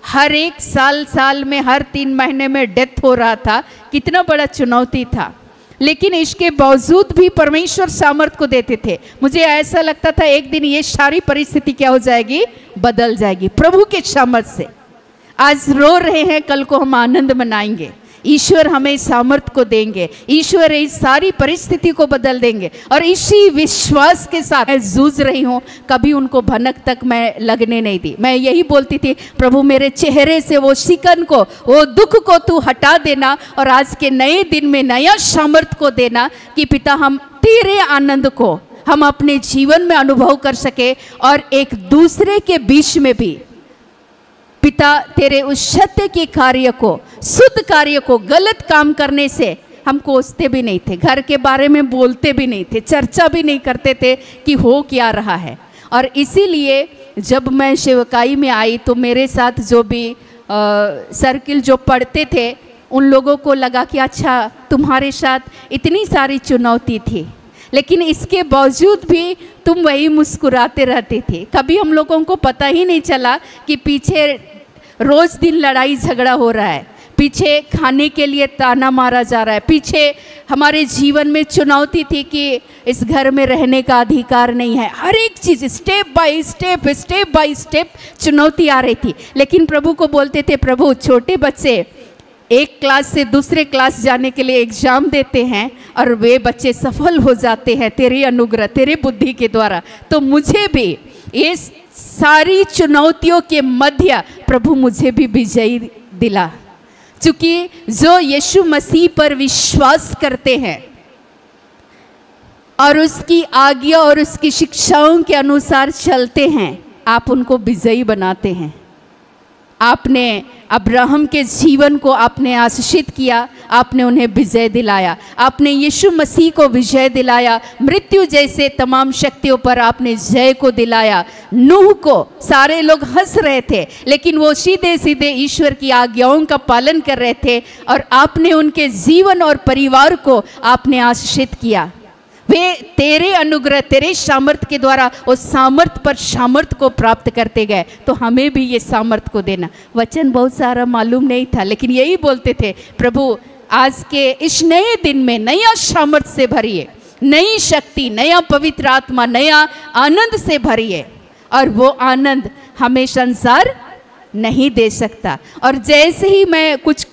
हर एक साल में, हर 3 महीने में डेथ हो रहा था। कितना बड़ा चुनौती था, लेकिन इसके बावजूद भी परमेश्वर सामर्थ को देते थे। मुझे ऐसा लगता था एक दिन ये सारी परिस्थिति क्या हो जाएगी? बदल जाएगी प्रभु के सामर्थ से। आज रो रहे हैं, कल को हम आनंद मनाएंगे। ईश्वर हमें सामर्थ को देंगे, ईश्वर इस सारी परिस्थिति को बदल देंगे। और इसी विश्वास के साथ मैं जूझ रही हूँ, कभी उनको भनक तक मैं लगने नहीं दी। मैं यही बोलती थी, प्रभु मेरे चेहरे से वो शिकन को, वो दुख को तू हटा देना, और आज के नए दिन में नया सामर्थ को देना कि पिता हम तेरे आनंद को हम अपने जीवन में अनुभव कर सके, और एक दूसरे के बीच में भी पिता तेरे उस सत्य के कार्य को, शुद्ध कार्य को, गलत काम करने से हम कोसते भी नहीं थे, घर के बारे में बोलते भी नहीं थे, चर्चा भी नहीं करते थे कि हो क्या रहा है। और इसीलिए जब मैं सेवकाई में आई तो मेरे साथ जो भी सर्किल जो पढ़ते थे, उन लोगों को लगा कि अच्छा तुम्हारे साथ इतनी सारी चुनौती थी, लेकिन इसके बावजूद भी तुम वही मुस्कुराते रहते थे। कभी हम लोगों को पता ही नहीं चला कि पीछे रोज दिन लड़ाई झगड़ा हो रहा है, पीछे खाने के लिए ताना मारा जा रहा है, पीछे हमारे जीवन में चुनौती थी कि इस घर में रहने का अधिकार नहीं है। हर एक चीज़ स्टेप बाय स्टेप चुनौती आ रही थी। लेकिन प्रभु को बोलते थे, प्रभु छोटे बच्चे एक क्लास से दूसरे क्लास जाने के लिए एग्जाम देते हैं और वे बच्चे सफल हो जाते हैं तेरे अनुग्रह, तेरे बुद्धि के द्वारा। तो मुझे भी ये सारी चुनौतियों के मध्य प्रभु मुझे भी विजयी दिला, क्योंकि जो यीशु मसीह पर विश्वास करते हैं और उसकी आज्ञा और उसकी शिक्षाओं के अनुसार चलते हैं, आप उनको विजयी बनाते हैं। आपने अब्राहम के जीवन को आपने आशीषित किया, आपने उन्हें विजय दिलाया, आपने यीशु मसीह को विजय दिलाया, मृत्यु जैसे तमाम शक्तियों पर आपने जय को दिलाया। नूह को सारे लोग हंस रहे थे, लेकिन वो सीधे सीधे ईश्वर की आज्ञाओं का पालन कर रहे थे, और आपने उनके जीवन और परिवार को आपने आशीषित किया। वे तेरे अनुग्रह, तेरे सामर्थ्य के द्वारा उस सामर्थ्य पर सामर्थ्य को प्राप्त करते गए। तो हमें भी ये सामर्थ्य को देना। वचन बहुत सारा मालूम नहीं था, लेकिन यही बोलते थे, प्रभु आज के इस नए दिन में नया सामर्थ्य से भरिए, नई शक्ति, नया पवित्र आत्मा, नया आनंद से भरिए। और वो आनंद हमें संसार नहीं दे सकता। और जैसे ही मैं कुछ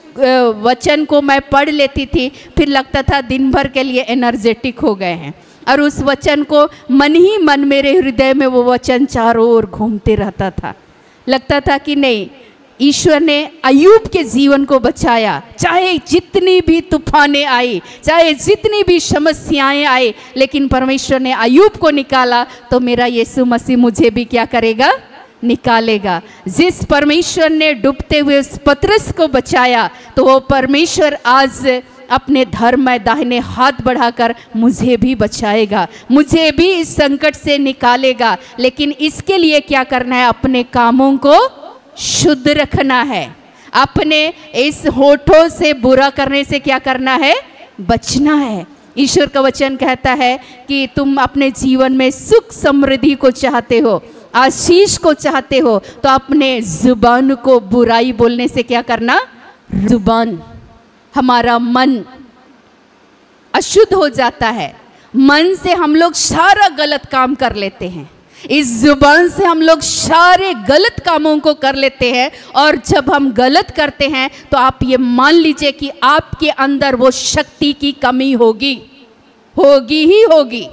वचन को मैं पढ़ लेती थी, फिर लगता था दिन भर के लिए एनर्जेटिक हो गए हैं। और उस वचन को मन ही मन मेरे हृदय में वो वचन चारों ओर घूमते रहता था। लगता था कि नहीं, ईश्वर ने अय्यूब के जीवन को बचाया, चाहे जितनी भी तूफानें आई, चाहे जितनी भी समस्याएं आई, लेकिन परमेश्वर ने अय्यूब को निकाला, तो मेरा यीशु मसीह मुझे भी क्या करेगा, निकालेगा। जिस परमेश्वर ने डूबते हुए उस पतरस को बचाया, तो वो परमेश्वर आज अपने धर्म में दाहिने हाथ बढ़ाकर मुझे भी बचाएगा, मुझे भी इस संकट से निकालेगा। लेकिन इसके लिए क्या करना है, अपने कामों को शुद्ध रखना है, अपने इस होठों से बुरा करने से क्या करना है, बचना है। ईश्वर का वचन कहता है कि तुम अपने जीवन में सुख समृद्धि को चाहते हो, आशीष को चाहते हो, तो अपने जुबान को बुराई बोलने से क्या करना, जुबान, हमारा मन अशुद्ध हो जाता है। मन से हम लोग सारा गलत काम कर लेते हैं, इस जुबान से हम लोग सारे गलत कामों को कर लेते हैं। और जब हम गलत करते हैं तो आप ये मान लीजिए कि आपके अंदर वो शक्ति की कमी होगी ही होगी।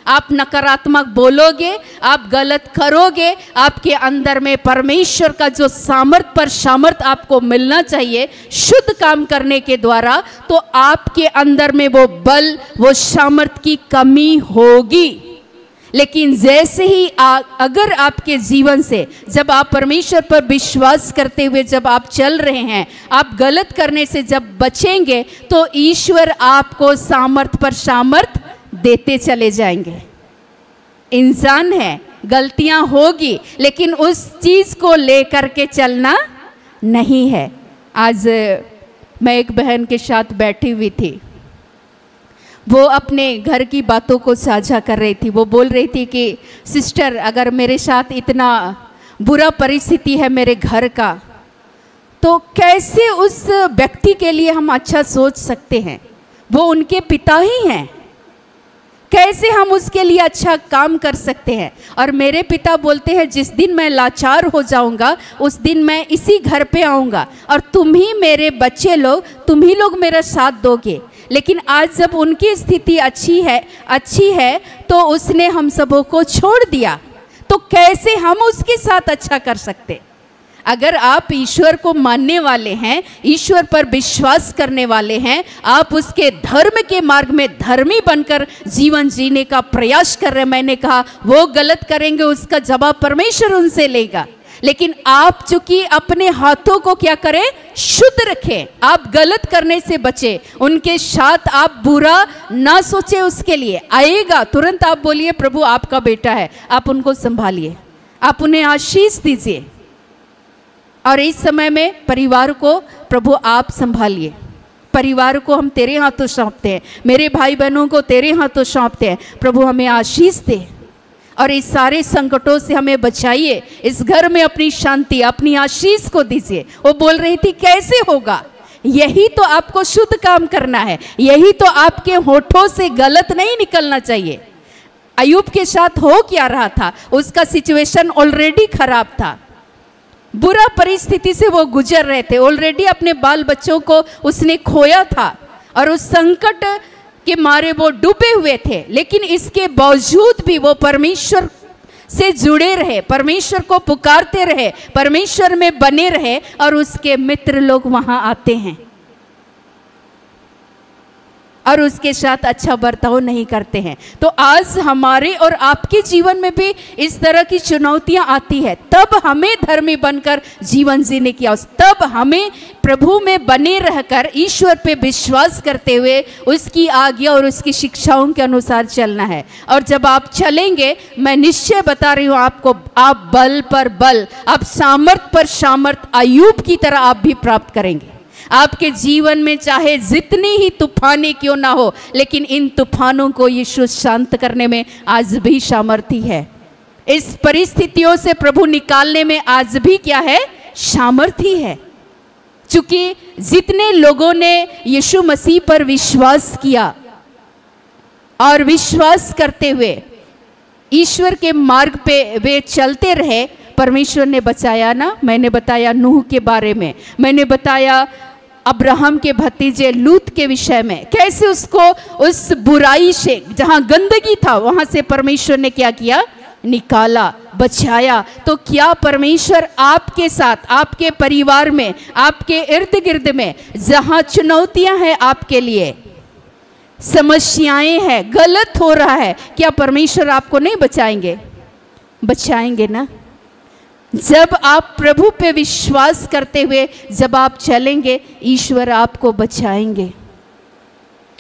आप नकारात्मक बोलोगे, आप गलत करोगे, आपके अंदर में परमेश्वर का जो सामर्थ आपको मिलना चाहिए शुद्ध काम करने के द्वारा, तो आपके अंदर में वो बल, वो सामर्थ की कमी होगी। लेकिन जैसे ही अगर आपके जीवन से, जब आप परमेश्वर पर विश्वास करते हुए जब आप चल रहे हैं, आप गलत करने से जब बचेंगे, तो ईश्वर आपको सामर्थ पर सामर्थ देते चले जाएंगे। इंसान है, गलतियां होगी, लेकिन उस चीज़ को लेकर के चलना नहीं है। आज मैं एक बहन के साथ बैठी हुई थी, वो अपने घर की बातों को साझा कर रही थी। वो बोल रही थी कि सिस्टर, अगर मेरे साथ इतना बुरा परिस्थिति है मेरे घर का, तो कैसे उस व्यक्ति के लिए हम अच्छा सोच सकते हैं, वो उनके पिता ही हैं, कैसे हम उसके लिए अच्छा काम कर सकते हैं। और मेरे पिता बोलते हैं, जिस दिन मैं लाचार हो जाऊंगा उस दिन मैं इसी घर पे आऊँगा और तुम ही मेरे बच्चे लोग, तुम ही लोग मेरा साथ दोगे। लेकिन आज जब उनकी स्थिति अच्छी है तो उसने हम सबों को छोड़ दिया, तो कैसे हम उसके साथ अच्छा कर सकते। अगर आप ईश्वर को मानने वाले हैं, ईश्वर पर विश्वास करने वाले हैं, आप उसके धर्म के मार्ग में धर्मी बनकर जीवन जीने का प्रयास कर रहे हैं, मैंने कहा वो गलत करेंगे, उसका जवाब परमेश्वर उनसे लेगा। लेकिन आप चूंकि अपने हाथों को क्या करें, शुद्ध रखें, आप गलत करने से बचे, उनके साथ आप बुरा ना सोचे, उसके लिए आएगा तुरंत आप बोलिए, प्रभु आपका बेटा है, आप उनको संभालिए, आप उन्हें आशीष दीजिए। और इस समय में परिवार को प्रभु आप संभालिए, परिवार को हम तेरे हाथों सौंपते हैं, मेरे भाई बहनों को तेरे हाथों सौंपते हैं, प्रभु हमें आशीष दे और इस सारे संकटों से हमें बचाइए, इस घर में अपनी शांति, अपनी आशीष को दीजिए। वो बोल रही थी कैसे होगा, यही तो आपको शुद्ध काम करना है, यही तो आपके होठों से गलत नहीं निकलना चाहिए। अय्यूब के साथ हो क्या रहा था, उसका सिचुएशन ऑलरेडी खराब था, बुरा परिस्थिति से वो गुजर रहे थे, ऑलरेडी अपने बाल बच्चों को उसने खोया था और उस संकट के मारे वो डूबे हुए थे। लेकिन इसके बावजूद भी वो परमेश्वर से जुड़े रहे, परमेश्वर को पुकारते रहे, परमेश्वर में बने रहे और उसके मित्र लोग वहां आते हैं और उसके साथ अच्छा बर्ताव नहीं करते हैं। तो आज हमारे और आपके जीवन में भी इस तरह की चुनौतियां आती है, तब हमें धर्मी बनकर जीवन जीने की आवश्यकता, तब हमें प्रभु में बने रहकर ईश्वर पे विश्वास करते हुए उसकी आज्ञा और उसकी शिक्षाओं के अनुसार चलना है। और जब आप चलेंगे, मैं निश्चय बता रही हूँ आपको, आप बल पर बल, आप सामर्थ पर सामर्थ अय्यूब की तरह आप भी प्राप्त करेंगे। आपके जीवन में चाहे जितनी ही तूफानें क्यों ना हो, लेकिन इन तूफानों को यीशु शांत करने में आज भी सामर्थी है। इस परिस्थितियों से प्रभु निकालने में आज भी क्या है, सामर्थी है। क्योंकि जितने लोगों ने यीशु मसीह पर विश्वास किया और विश्वास करते हुए ईश्वर के मार्ग पे वे चलते रहे, परमेश्वर ने बचाया ना। मैंने बताया नूह के बारे में, मैंने बताया अब्राहम के भतीजे लूत के विषय में, कैसे उसको उस बुराई से, जहां गंदगी था वहां से परमेश्वर ने क्या किया, निकाला, बचाया। तो क्या परमेश्वर आपके साथ, आपके परिवार में, आपके इर्द गिर्द में जहां चुनौतियां हैं, आपके लिए समस्याएं हैं, गलत हो रहा है, क्या परमेश्वर आपको नहीं बचाएंगे? बचाएंगे ना। जब आप प्रभु पे विश्वास करते हुए जब आप चलेंगे, ईश्वर आपको बचाएंगे।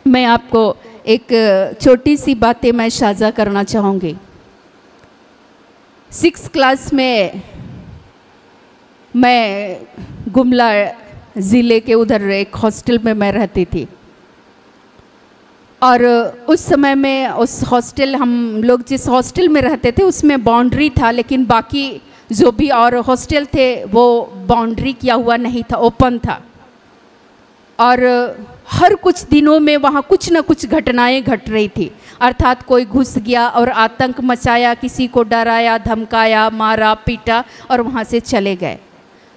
मैं आपको एक छोटी सी बातें मैं साझा करना चाहूँगी। 6th क्लास में मैं गुमला ज़िले के उधर एक हॉस्टल में मैं रहती थी, और उस समय में उस हॉस्टल, हम लोग जिस हॉस्टल में रहते थे उसमें बाउंड्री था, लेकिन बाकी जो भी और हॉस्टल थे वो बाउंड्री किया हुआ नहीं था, ओपन था। और हर कुछ दिनों में वहाँ कुछ ना कुछ घटनाएं घट रही थी, अर्थात कोई घुस गया और आतंक मचाया, किसी को डराया, धमकाया, मारा, पीटा और वहाँ से चले गए।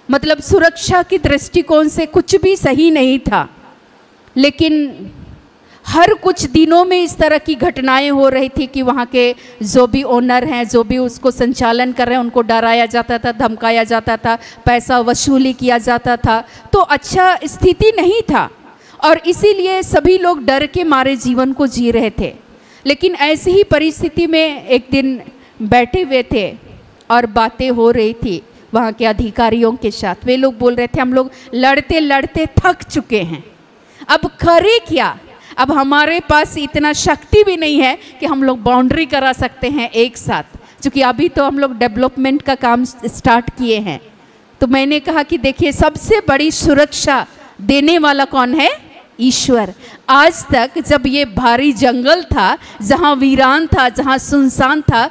मतलब सुरक्षा की दृष्टिकोण से कुछ भी सही नहीं था, लेकिन हर कुछ दिनों में इस तरह की घटनाएं हो रही थी कि वहाँ के जो भी ओनर हैं, जो भी उसको संचालन कर रहे हैं, उनको डराया जाता था, धमकाया जाता था, पैसा वसूली किया जाता था। तो अच्छा स्थिति नहीं था, और इसीलिए सभी लोग डर के मारे जीवन को जी रहे थे। लेकिन ऐसी ही परिस्थिति में एक दिन बैठे हुए थे और बातें हो रही थी वहाँ के अधिकारियों के साथ। वे लोग बोल रहे थे, हम लोग लड़ते लड़ते थक चुके हैं, अब करे क्या? अब हमारे पास इतना शक्ति भी नहीं है कि हम लोग बाउंड्री करा सकते हैं एक साथ, क्योंकि अभी तो हम लोग डेवलपमेंट का काम स्टार्ट किए हैं। तो मैंने कहा कि देखिए, सबसे बड़ी सुरक्षा देने वाला कौन है? ईश्वर। आज तक जब ये भारी जंगल था, जहाँ वीरान था, जहाँ सुनसान था,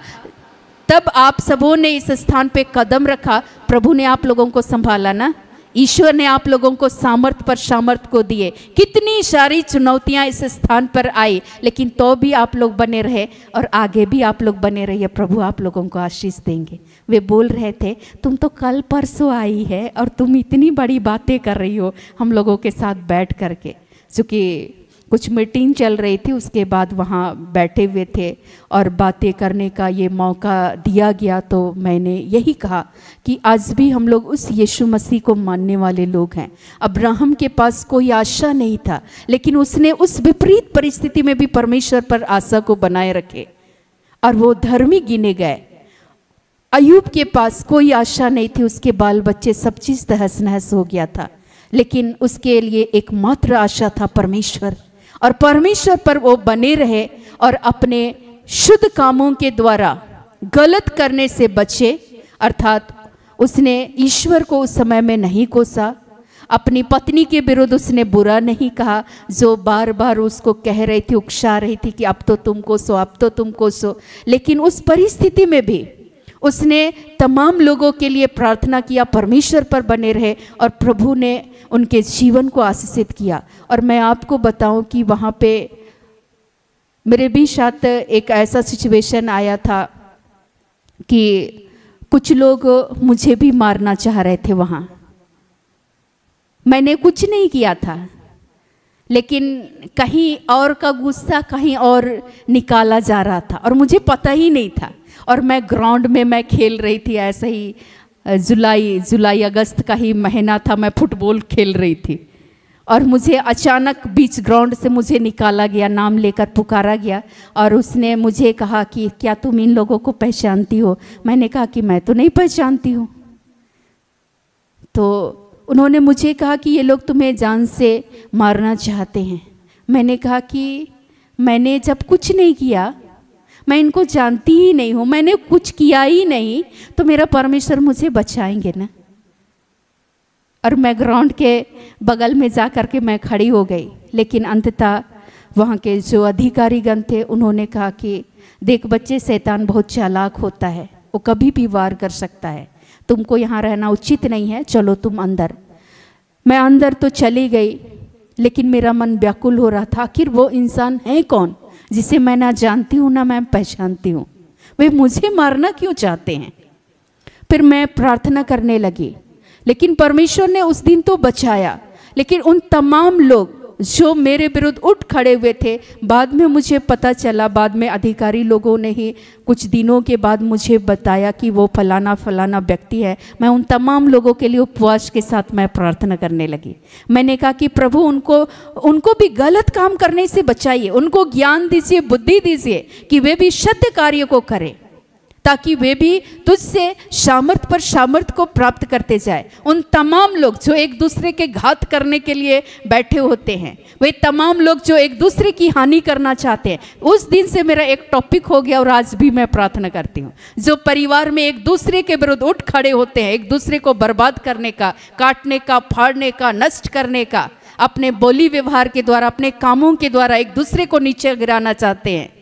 तब आप सबों ने इस स्थान पे कदम रखा, प्रभु ने आप लोगों को संभाला ना। ईश्वर ने आप लोगों को सामर्थ पर सामर्थ को दिए। कितनी सारी चुनौतियां इस स्थान पर आई, लेकिन तो भी आप लोग बने रहे, और आगे भी आप लोग बने रहिए, प्रभु आप लोगों को आशीष देंगे। वे बोल रहे थे, तुम तो कल परसों आई है और तुम इतनी बड़ी बातें कर रही हो हम लोगों के साथ बैठ करके। चूँकि कुछ मीटिंग चल रही थी, उसके बाद वहाँ बैठे हुए थे और बातें करने का ये मौका दिया गया। तो मैंने यही कहा कि आज भी हम लोग उस यीशु मसीह को मानने वाले लोग हैं। अब्राहम के पास कोई आशा नहीं था, लेकिन उसने उस विपरीत परिस्थिति में भी परमेश्वर पर आशा को बनाए रखे और वो धर्मी गिने गए। अय्यूब के पास कोई आशा नहीं थी, उसके बाल बच्चे सब चीज़ तहस नहस हो गया था, लेकिन उसके लिए एकमात्र आशा था परमेश्वर, और परमेश्वर पर वो बने रहे और अपने शुद्ध कामों के द्वारा गलत करने से बचे। अर्थात उसने ईश्वर को उस समय में नहीं कोसा, अपनी पत्नी के विरुद्ध उसने बुरा नहीं कहा, जो बार बार उसको कह रही थी, उकसा रही थी कि अब तो तुम कोसो, अब तो तुम कोसो। लेकिन उस परिस्थिति में भी उसने तमाम लोगों के लिए प्रार्थना किया, परमेश्वर पर बने रहे, और प्रभु ने उनके जीवन को आशीषित किया। और मैं आपको बताऊं कि वहाँ पे मेरे भी साथ एक ऐसा सिचुएशन आया था कि कुछ लोग मुझे भी मारना चाह रहे थे वहाँ। मैंने कुछ नहीं किया था, लेकिन कहीं और का गुस्सा कहीं और निकाला जा रहा था और मुझे पता ही नहीं था। और मैं ग्राउंड में मैं खेल रही थी, ऐसे ही जुलाई अगस्त का ही महीना था, मैं फुटबॉल खेल रही थी और मुझे अचानक बीच ग्राउंड से मुझे निकाला गया, नाम लेकर पुकारा गया और उसने मुझे कहा कि क्या तुम इन लोगों को पहचानती हो? मैंने कहा कि मैं तो नहीं पहचानती हूँ। तो उन्होंने मुझे कहा कि ये लोग तुम्हें जान से मारना चाहते हैं। मैंने कहा कि मैंने जब कुछ नहीं किया, मैं इनको जानती ही नहीं हूँ, मैंने कुछ किया ही नहीं, तो मेरा परमेश्वर मुझे बचाएंगे ना। और मैं ग्राउंड के बगल में जा कर के मैं खड़ी हो गई। लेकिन अंततः वहाँ के जो अधिकारीगण थे उन्होंने कहा कि देख बच्चे, शैतान बहुत चालाक होता है, वो कभी भी वार कर सकता है, तुमको यहाँ रहना उचित नहीं है, चलो तुम अंदर। मैं अंदर तो चली गई, लेकिन मेरा मन व्याकुल हो रहा था, आखिर वो इंसान है कौन जिसे मैं ना जानती हूँ ना मैं पहचानती हूँ, वे मुझे मारना क्यों चाहते हैं? फिर मैं प्रार्थना करने लगी, लेकिन परमेश्वर ने उस दिन तो बचाया, लेकिन उन तमाम लोग जो मेरे विरुद्ध उठ खड़े हुए थे, बाद में मुझे पता चला, बाद में अधिकारी लोगों ने ही कुछ दिनों के बाद मुझे बताया कि वो फलाना फलाना व्यक्ति है। मैं उन तमाम लोगों के लिए उपवास के साथ मैं प्रार्थना करने लगी। मैंने कहा कि प्रभु उनको भी गलत काम करने से बचाइए, उनको ज्ञान दीजिए, बुद्धि दीजिए कि वे भी सत्य कार्य को करें, ताकि वे भी तुझसे सामर्थ पर सामर्थ को प्राप्त करते जाए। उन तमाम लोग जो एक दूसरे के घात करने के लिए बैठे होते हैं, वे तमाम लोग जो एक दूसरे की हानि करना चाहते हैं, उस दिन से मेरा एक टॉपिक हो गया और आज भी मैं प्रार्थना करती हूँ। जो परिवार में एक दूसरे के विरुद्ध उठ खड़े होते हैं, एक दूसरे को बर्बाद करने का, काटने का, फाड़ने का, नष्ट करने का, अपने बोली व्यवहार के द्वारा, अपने कामों के द्वारा एक दूसरे को नीचे गिराना चाहते हैं,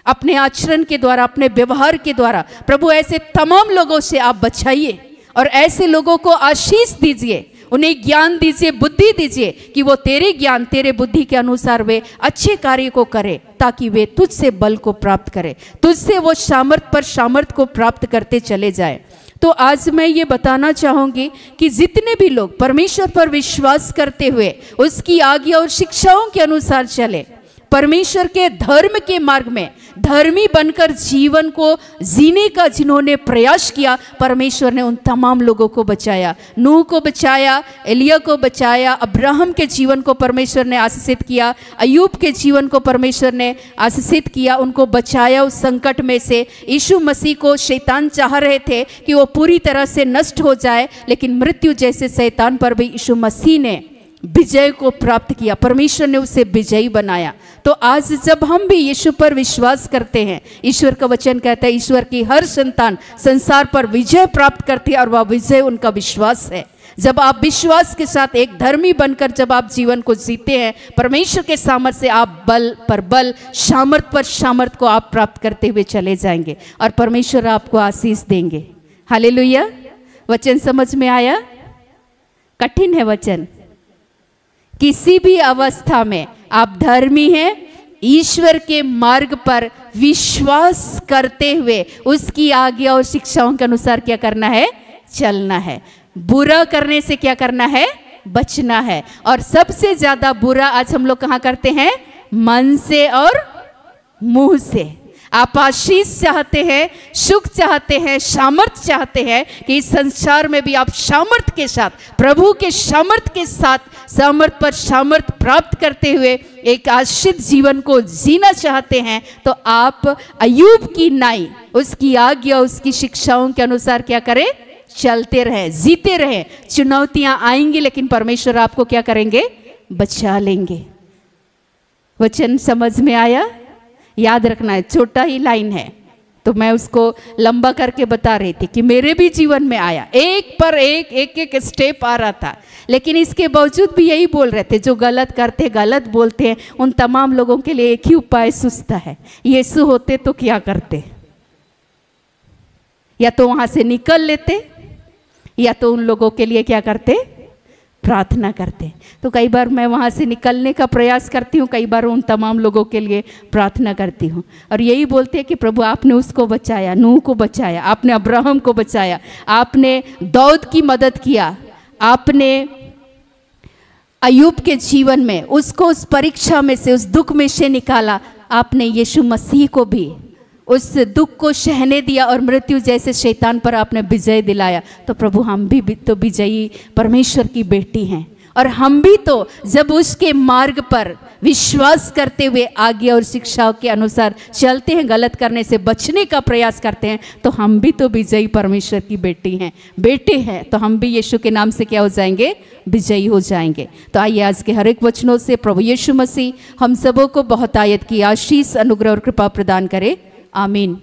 अपने आचरण के द्वारा, अपने व्यवहार के द्वारा, प्रभु ऐसे तमाम लोगों से आप बचाइए और ऐसे लोगों को आशीष दीजिए, उन्हें ज्ञान दीजिए, बुद्धि दीजिए कि वो तेरे ज्ञान, तेरे बुद्धि के अनुसार वे अच्छे कार्य को करें, ताकि वे तुझसे बल को प्राप्त करें, तुझसे वो सामर्थ पर सामर्थ को प्राप्त करते चले जाए। तो आज मैं ये बताना चाहूँगी कि जितने भी लोग परमेश्वर पर विश्वास करते हुए उसकी आज्ञा और शिक्षाओं के अनुसार चले, परमेश्वर के धर्म के मार्ग में धर्मी बनकर जीवन को जीने का जिन्होंने प्रयास किया, परमेश्वर ने उन तमाम लोगों को बचाया। नूह को बचाया, एलिया को बचाया, अब्राहम के जीवन को परमेश्वर ने आशीषित किया, अय्यूब के जीवन को परमेश्वर ने आशीषित किया, उनको बचाया उस संकट में से। यीशु मसीह को शैतान चाह रहे थे कि वो पूरी तरह से नष्ट हो जाए, लेकिन मृत्यु जैसे शैतान पर भी यीशु मसीह ने विजय को प्राप्त किया, परमेश्वर ने उसे विजयी बनाया। तो आज जब हम भी यीशु पर विश्वास करते हैं, ईश्वर का वचन कहता है ईश्वर की हर संतान संसार पर विजय प्राप्त करती है और वह विजय उनका विश्वास है। जब आप विश्वास के साथ एक धर्मी बनकर जब आप जीवन को जीते हैं, परमेश्वर के सामर्थ्य से आप बल पर बल, सामर्थ पर सामर्थ को आप प्राप्त करते हुए चले जाएंगे और परमेश्वर आपको आशीष देंगे। हालेलुया। वचन समझ में आया? कठिन है वचन। किसी भी अवस्था में आप धर्मी हैं, ईश्वर के मार्ग पर विश्वास करते हुए उसकी आज्ञा और शिक्षाओं के अनुसार क्या करना है? चलना है। बुरा करने से क्या करना है? बचना है। और सबसे ज्यादा बुरा आज हम लोग कहाँ करते हैं? मन से और मुंह से। आप आशीष चाहते हैं, सुख चाहते हैं, सामर्थ चाहते हैं कि इस संसार में भी आप सामर्थ के साथ, प्रभु के सामर्थ के साथ, सामर्थ पर सामर्थ प्राप्त करते हुए एक आशीषित जीवन को जीना चाहते हैं, तो आप अय्यूब की नाई उसकी आज्ञा, उसकी शिक्षाओं के अनुसार क्या करें? चलते रहें, जीते रहें। चुनौतियां आएंगी लेकिन परमेश्वर आपको क्या करेंगे? बचा लेंगे। वचन समझ में आया? याद रखना है, छोटा ही लाइन है तो मैं उसको लंबा करके बता रही थी कि मेरे भी जीवन में आया, एक पर एक एक स्टेप आ रहा था, लेकिन इसके बावजूद भी यही बोल रहे थे, जो गलत करते, गलत बोलते हैं, उन तमाम लोगों के लिए एक ही उपाय सुझता है। यीशु होते तो क्या करते? या तो वहां से निकल लेते, या तो उन लोगों के लिए क्या करते? प्रार्थना करते। तो कई बार मैं वहाँ से निकलने का प्रयास करती हूँ, कई बार उन तमाम लोगों के लिए प्रार्थना करती हूँ और यही बोलते हैं कि प्रभु आपने उसको बचाया, नूह को बचाया, आपने अब्राहम को बचाया, आपने दाऊद की मदद किया, आपने अय्यूब के जीवन में उसको उस परीक्षा में से, उस दुख में से निकाला, आपने यीशु मसीह को भी उस दुख को सहने दिया और मृत्यु जैसे शैतान पर आपने विजय दिलाया। तो प्रभु हम भी तो विजयी परमेश्वर की बेटी हैं और हम भी तो जब उसके मार्ग पर विश्वास करते हुए आज्ञा और शिक्षाओं के अनुसार चलते हैं, गलत करने से बचने का प्रयास करते हैं, तो हम भी तो विजयी परमेश्वर की बेटी हैं, बेटे हैं। तो हम भी यीशु के नाम से क्या हो जाएंगे? विजयी हो जाएंगे। तो आइए आज के हर एक वचनों से प्रभु यीशु मसीह हम सबों को बहुत आयत की आशीष, अनुग्रह और कृपा प्रदान करे। आमीन।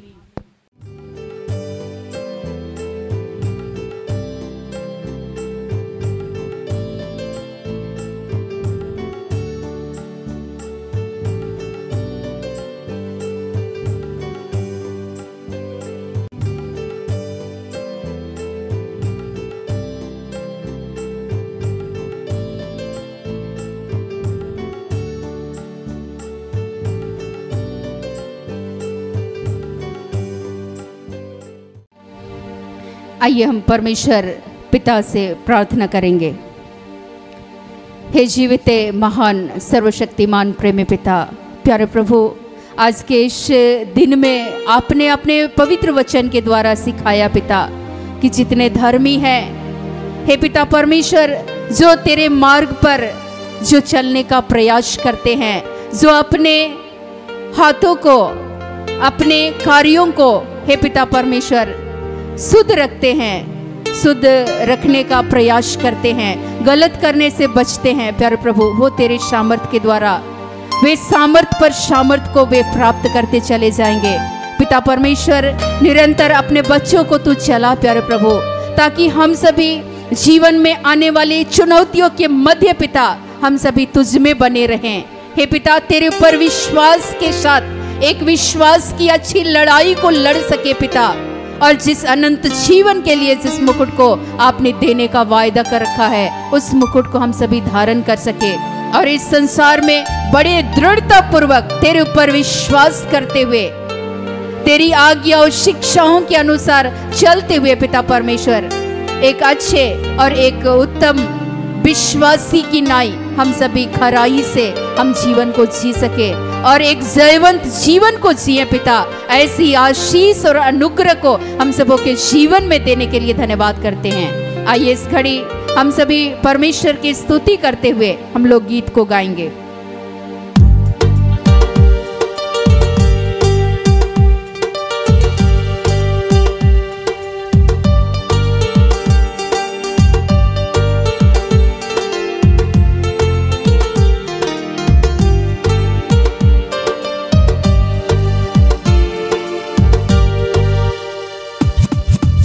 आइए हम परमेश्वर पिता से प्रार्थना करेंगे। हे जीवित महान सर्वशक्तिमान प्रेमी पिता, प्यारे प्रभु, आज के इस दिन में आपने अपने पवित्र वचन के द्वारा सिखाया पिता कि जितने धर्मी हैं, हे पिता परमेश्वर, जो तेरे मार्ग पर जो चलने का प्रयास करते हैं, जो अपने हाथों को, अपने कार्यों को, हे पिता परमेश्वर, शुद्ध रखते हैं, शुद्ध रखने का प्रयास करते हैं, गलत करने से बचते हैं, प्यारे प्रभु, वो तेरे सामर्थ के द्वारा वे सामर्थ पर सामर्थ को वे प्राप्त करते चले जाएंगे। पिता परमेश्वर, निरंतर अपने बच्चों को तू चला प्यारे प्रभु, ताकि हम सभी जीवन में आने वाली चुनौतियों के मध्य पिता हम सभी तुझ में बने रहें। हे पिता, तेरे ऊपर विश्वास के साथ एक विश्वास की अच्छी लड़ाई को लड़ सके पिता, और जिस अनंत जीवन के लिए जिस मुकुट को आपने देने का वायदा कर रखा है, उस मुकुट को हम सभी धारण कर सके और इस संसार में बड़े दृढ़ता पूर्वक तेरे ऊपर विश्वास करते हुए, तेरी आज्ञा और शिक्षाओं के अनुसार चलते हुए पिता परमेश्वर, एक अच्छे और एक उत्तम विश्वासी की नाई हम सभी खराई से हम जीवन को जी सके और एक जयवंत जीवन को जिए पिता। ऐसी आशीष और अनुग्रह को हम सबों के जीवन में देने के लिए धन्यवाद करते हैं। आइए इस घड़ी हम सभी परमेश्वर की स्तुति करते हुए हम लोग गीत को गाएंगे।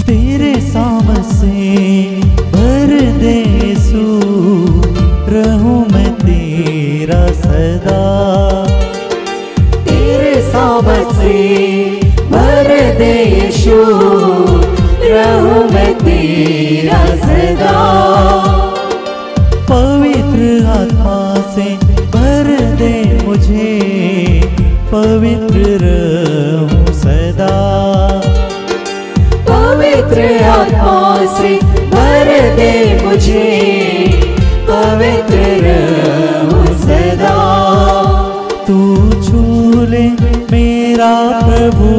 तेरे सामर्थ से भर दे यीशु, रहूं मैं तेरा सदा। तेरे सामर्थ से भर दे यीशु, रहूं मैं तेरा सदा। पवित्र आत्मा से भर दे मुझे, पवित्र रहूं सदा। पवित्र आत्मा से भर दे मुझे, पवित्र रहूं सदा। तू छू ले मेरा प्रभु,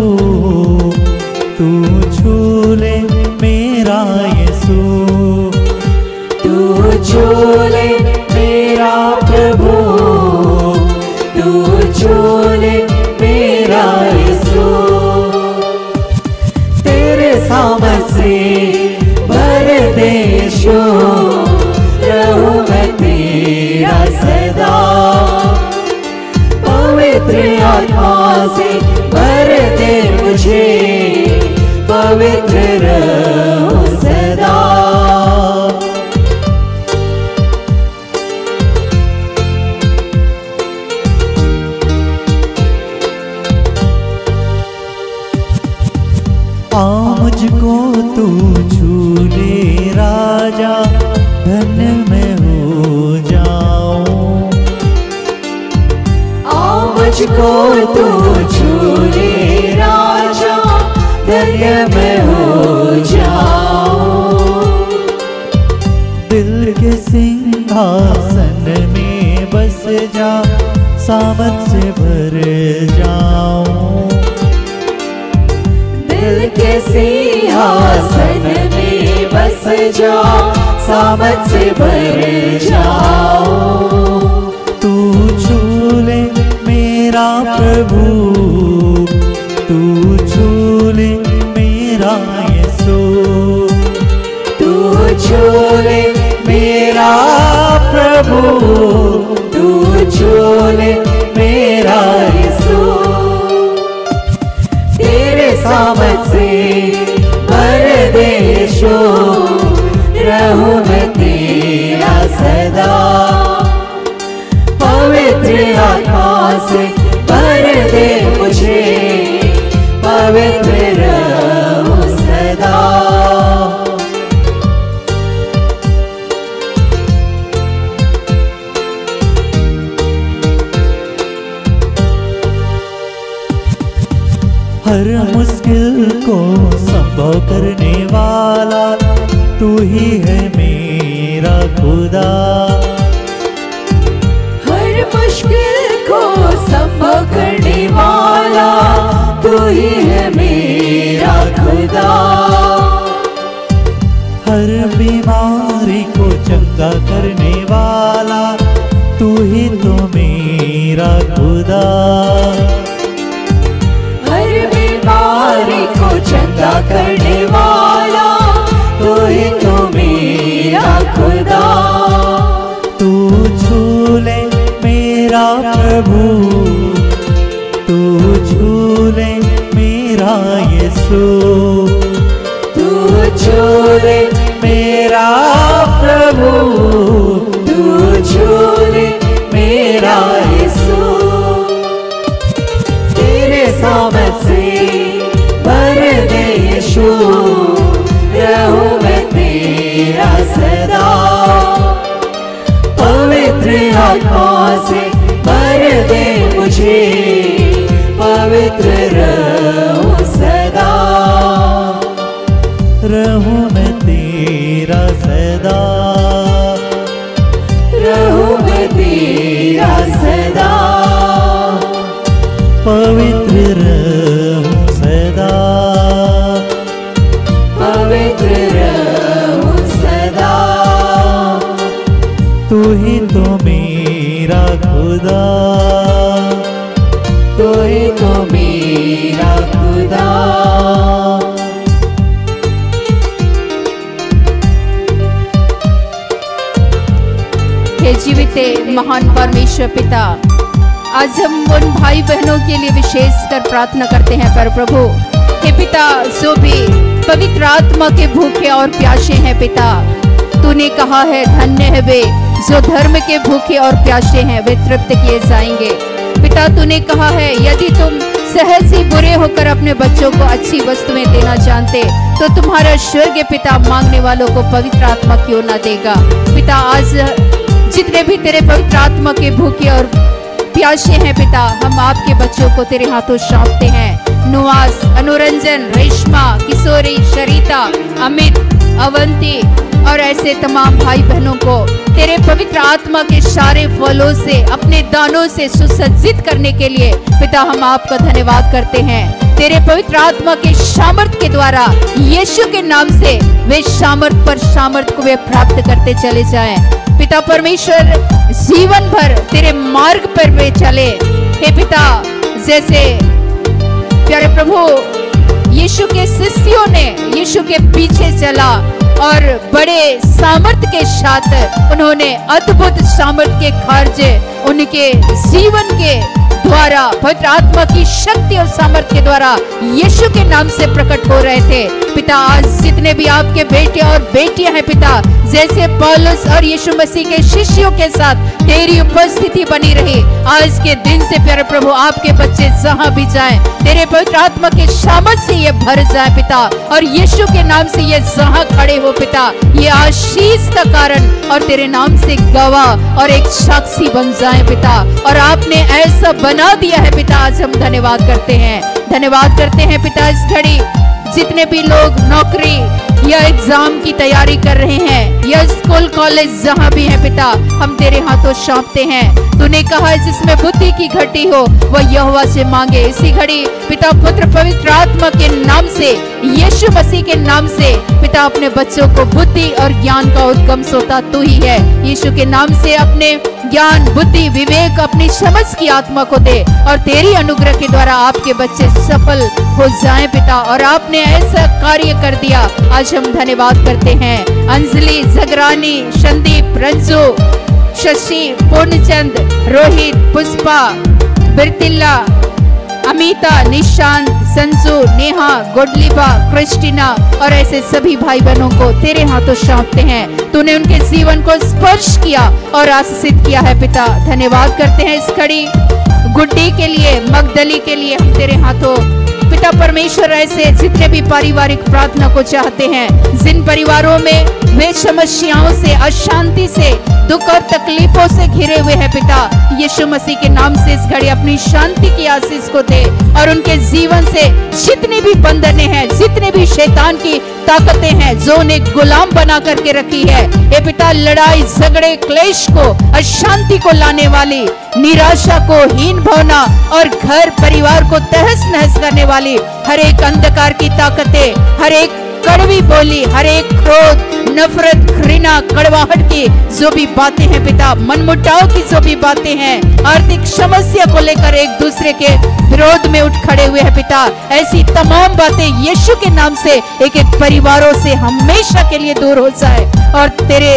तू छू ले मेरा यीशु, तू छू ले मेरा प्रभु, तू छू ले मेरा यीशु। सामर्थ से भर दे यीशु, रहूं मैं तेरा सदा। पवित्र आत्मा से भर दे मुझे, पवित्र रहूं सदा। मुझको तू छू ले राजा, धन्य मैं हो जाऊं। मुझको तू छू ले राजा, धन्य मैं हो जाऊं। दिल के सिंहासन में बस जा, सामर्थ से भर जाऊं। दिल के सिंहासन में बस जाओ, सामर्थ से भर जाओ। तू छू ले मेरा प्रभु, तू छू ले मेरा यीशु, तू छू ले मेरा प्रभु, तू छू ले मेरा यीशु। तेरे सामर्थ से भर दे यीशु, रहूं मैं तेरा सदा। पवित्र आत्मा से भर दे मुझे, पवित्र रहूं सदा। हर मुश्किल को संभव करने वाला तू ही है मेरा खुदा। मुश्किल को सफा करने वाला तू ही है मेरा खुदा। हर बीमारी को चंगा करने वाला तू ही तो मेरा खुदा। हर बीमारी को चंगा करने वाला तू ही तो मेरा खुदा। तू छू ले मेरा प्रभु, तू छू ले मेरा यीशु, तू छू ले मेरा प्रभु, तू छू ले मेरा यीशु। तेरे सामत से भर दे यीशु, रहूं मैं तेरा सदा। पवित्र आत्मा से भर दे मुझे, पवित्र रहूं सदा। रहूं मैं तेरा सदा, रहूं मैं तेरा सदा। पवित्र रहूं सदा, पवित्र रहूं सदा। तू ही तो मेरा खुदा, तू ही तो मेरा खुदा। हे जीविते महान परमेश्वर पिता, आज हम उन भाई बहनों के लिए विशेष कर प्रार्थना करते हैं पर प्रभु हे पिता, जो भी पवित्र आत्मा के भूखे और प्यासे हैं पिता, तूने कहा है धन्य है वे जो धर्म के भूखे और प्यासे हैं, वे तृप्त किए जाएंगे। पिता तूने कहा है यदि तुम सहज ही बुरे होकर अपने बच्चों को अच्छी वस्तुएं देना जानते तो तुम्हारा स्वर्गीय पिता मांगने वालों को पवित्र आत्मा क्यों ना देगा। पिता आज जितने भी तेरे पवित्र आत्मा के भूखे और प्यासे हैं पिता, हम आपके बच्चों को तेरे हाथों सौंपते हैं। नुआस, अनुरंजन, रेशमा, किशोरी, शरीता, अमित, अवंती और ऐसे तमाम भाई बहनों को तेरे पवित्र आत्मा के सारे फलों से, अपने दानों से सुसज्जित करने के लिए पिता हम आपका धन्यवाद करते हैं। तेरे पवित्र आत्मा के सामर्थ के द्वारा यीशु के नाम से वे सामर्थ पर सामर्थ को वे प्राप्त करते चले जाएं। पिता परमेश्वर जीवन भर तेरे मार्ग पर वे चले। हे पिता, जैसे प्यारे प्रभु यीशु के शिष्यों ने यीशु के पीछे चला और बड़े सामर्थ के साथ उन्होंने अद्भुत सामर्थ के कार्य उनके जीवन के द्वारा पवित्र आत्मा की शक्ति और सामर्थ के द्वारा यीशु के नाम से प्रकट हो रहे थे। पिता आज जितने भी आपके बेटे और बेटियां हैं पिता, जैसे पौलुस और यीशु मसीह के शिष्यों के साथ तेरी उपस्थिति बनी रही, आज के दिन से प्यारे प्रभु आपके बच्चे जहां भी जाएं तेरे पवित्र आत्मा के सामर्थ से ये भर जाए पिता, और यीशु के नाम से ये जहां खड़े हो पिता, ये आशीष का कारण और तेरे नाम से गवाह और एक साक्षी बन जाए पिता। और आपने ऐसा बना दिया है पिता, आज हम धन्यवाद करते हैं। धन्यवाद करते हैं पिता इस घड़ी जितने भी लोग नौकरी या एग्जाम की तैयारी कर रहे हैं या स्कूल कॉलेज जहां भी है पिता, हम तेरे हाथों सौंपते हैं। तूने कहा जिसमें बुद्धि की घटी हो वह यहोवा से मांगे। इसी घड़ी पिता पुत्र पवित्र आत्मा के नाम से, यीशु मसीह के नाम से पिता अपने बच्चों को बुद्धि और ज्ञान का उद्गम सोता तू ही है। यीशु के नाम से अपने ज्ञान, बुद्धि, विवेक, अपनी समझ की आत्मा को दे और तेरी अनुग्रह के द्वारा आपके बच्चे सफल हो जाएं पिता। और आपने ऐसा कार्य कर दिया, आज हम धन्यवाद करते हैं। अंजलि, जगरानी, संदीप, रंजू, शशि, पूर्णचंद, रोहित, पुष्पा, बिरतिल्ला, अमिता, निशांत, संजू, नेहा, गोडलिबा, क्रिस्टीना और ऐसे सभी भाई बहनों को तेरे हाथों सौंपते हैं। तूने उनके जीवन को स्पर्श किया और आशीषित किया है पिता। धन्यवाद करते हैं इस घड़ी गुड्डी के लिए, मगदली के लिए हम तेरे हाथों पिता परमेश्वर ऐसे जितने भी पारिवारिक प्रार्थना को चाहते हैं, जिन परिवारों में वे समस्याओं से, अशांति से, दुख और तकलीफों से घिरे हुए हैं पिता, यीशु मसीह के नाम से इस घड़ी अपनी शांति की आशीष को दे और उनके जीवन से जितनी भी बंधने हैं, जितने भी शैतान की ताकतें हैं जो उन्हें गुलाम बना करके रखी है, हे पिता लड़ाई झगड़े क्लेश को, अशांति को लाने वाली, निराशा को, हीन भावना और घर परिवार को तहस नहस करने वाली हर एक अंधकार की ताकतें, हर एक कड़वी बोली, हर एक क्रोध, नफरत, घृणा, कड़वाहट की जो भी बातें हैं पिता, मनमुटाव की जो भी बातें हैं, आर्थिक समस्या को लेकर एक दूसरे के विरोध में उठ खड़े हुए हैं पिता, ऐसी तमाम बातें यीशु के नाम से एक एक परिवारों से हमेशा के लिए दूर हो जाए और तेरे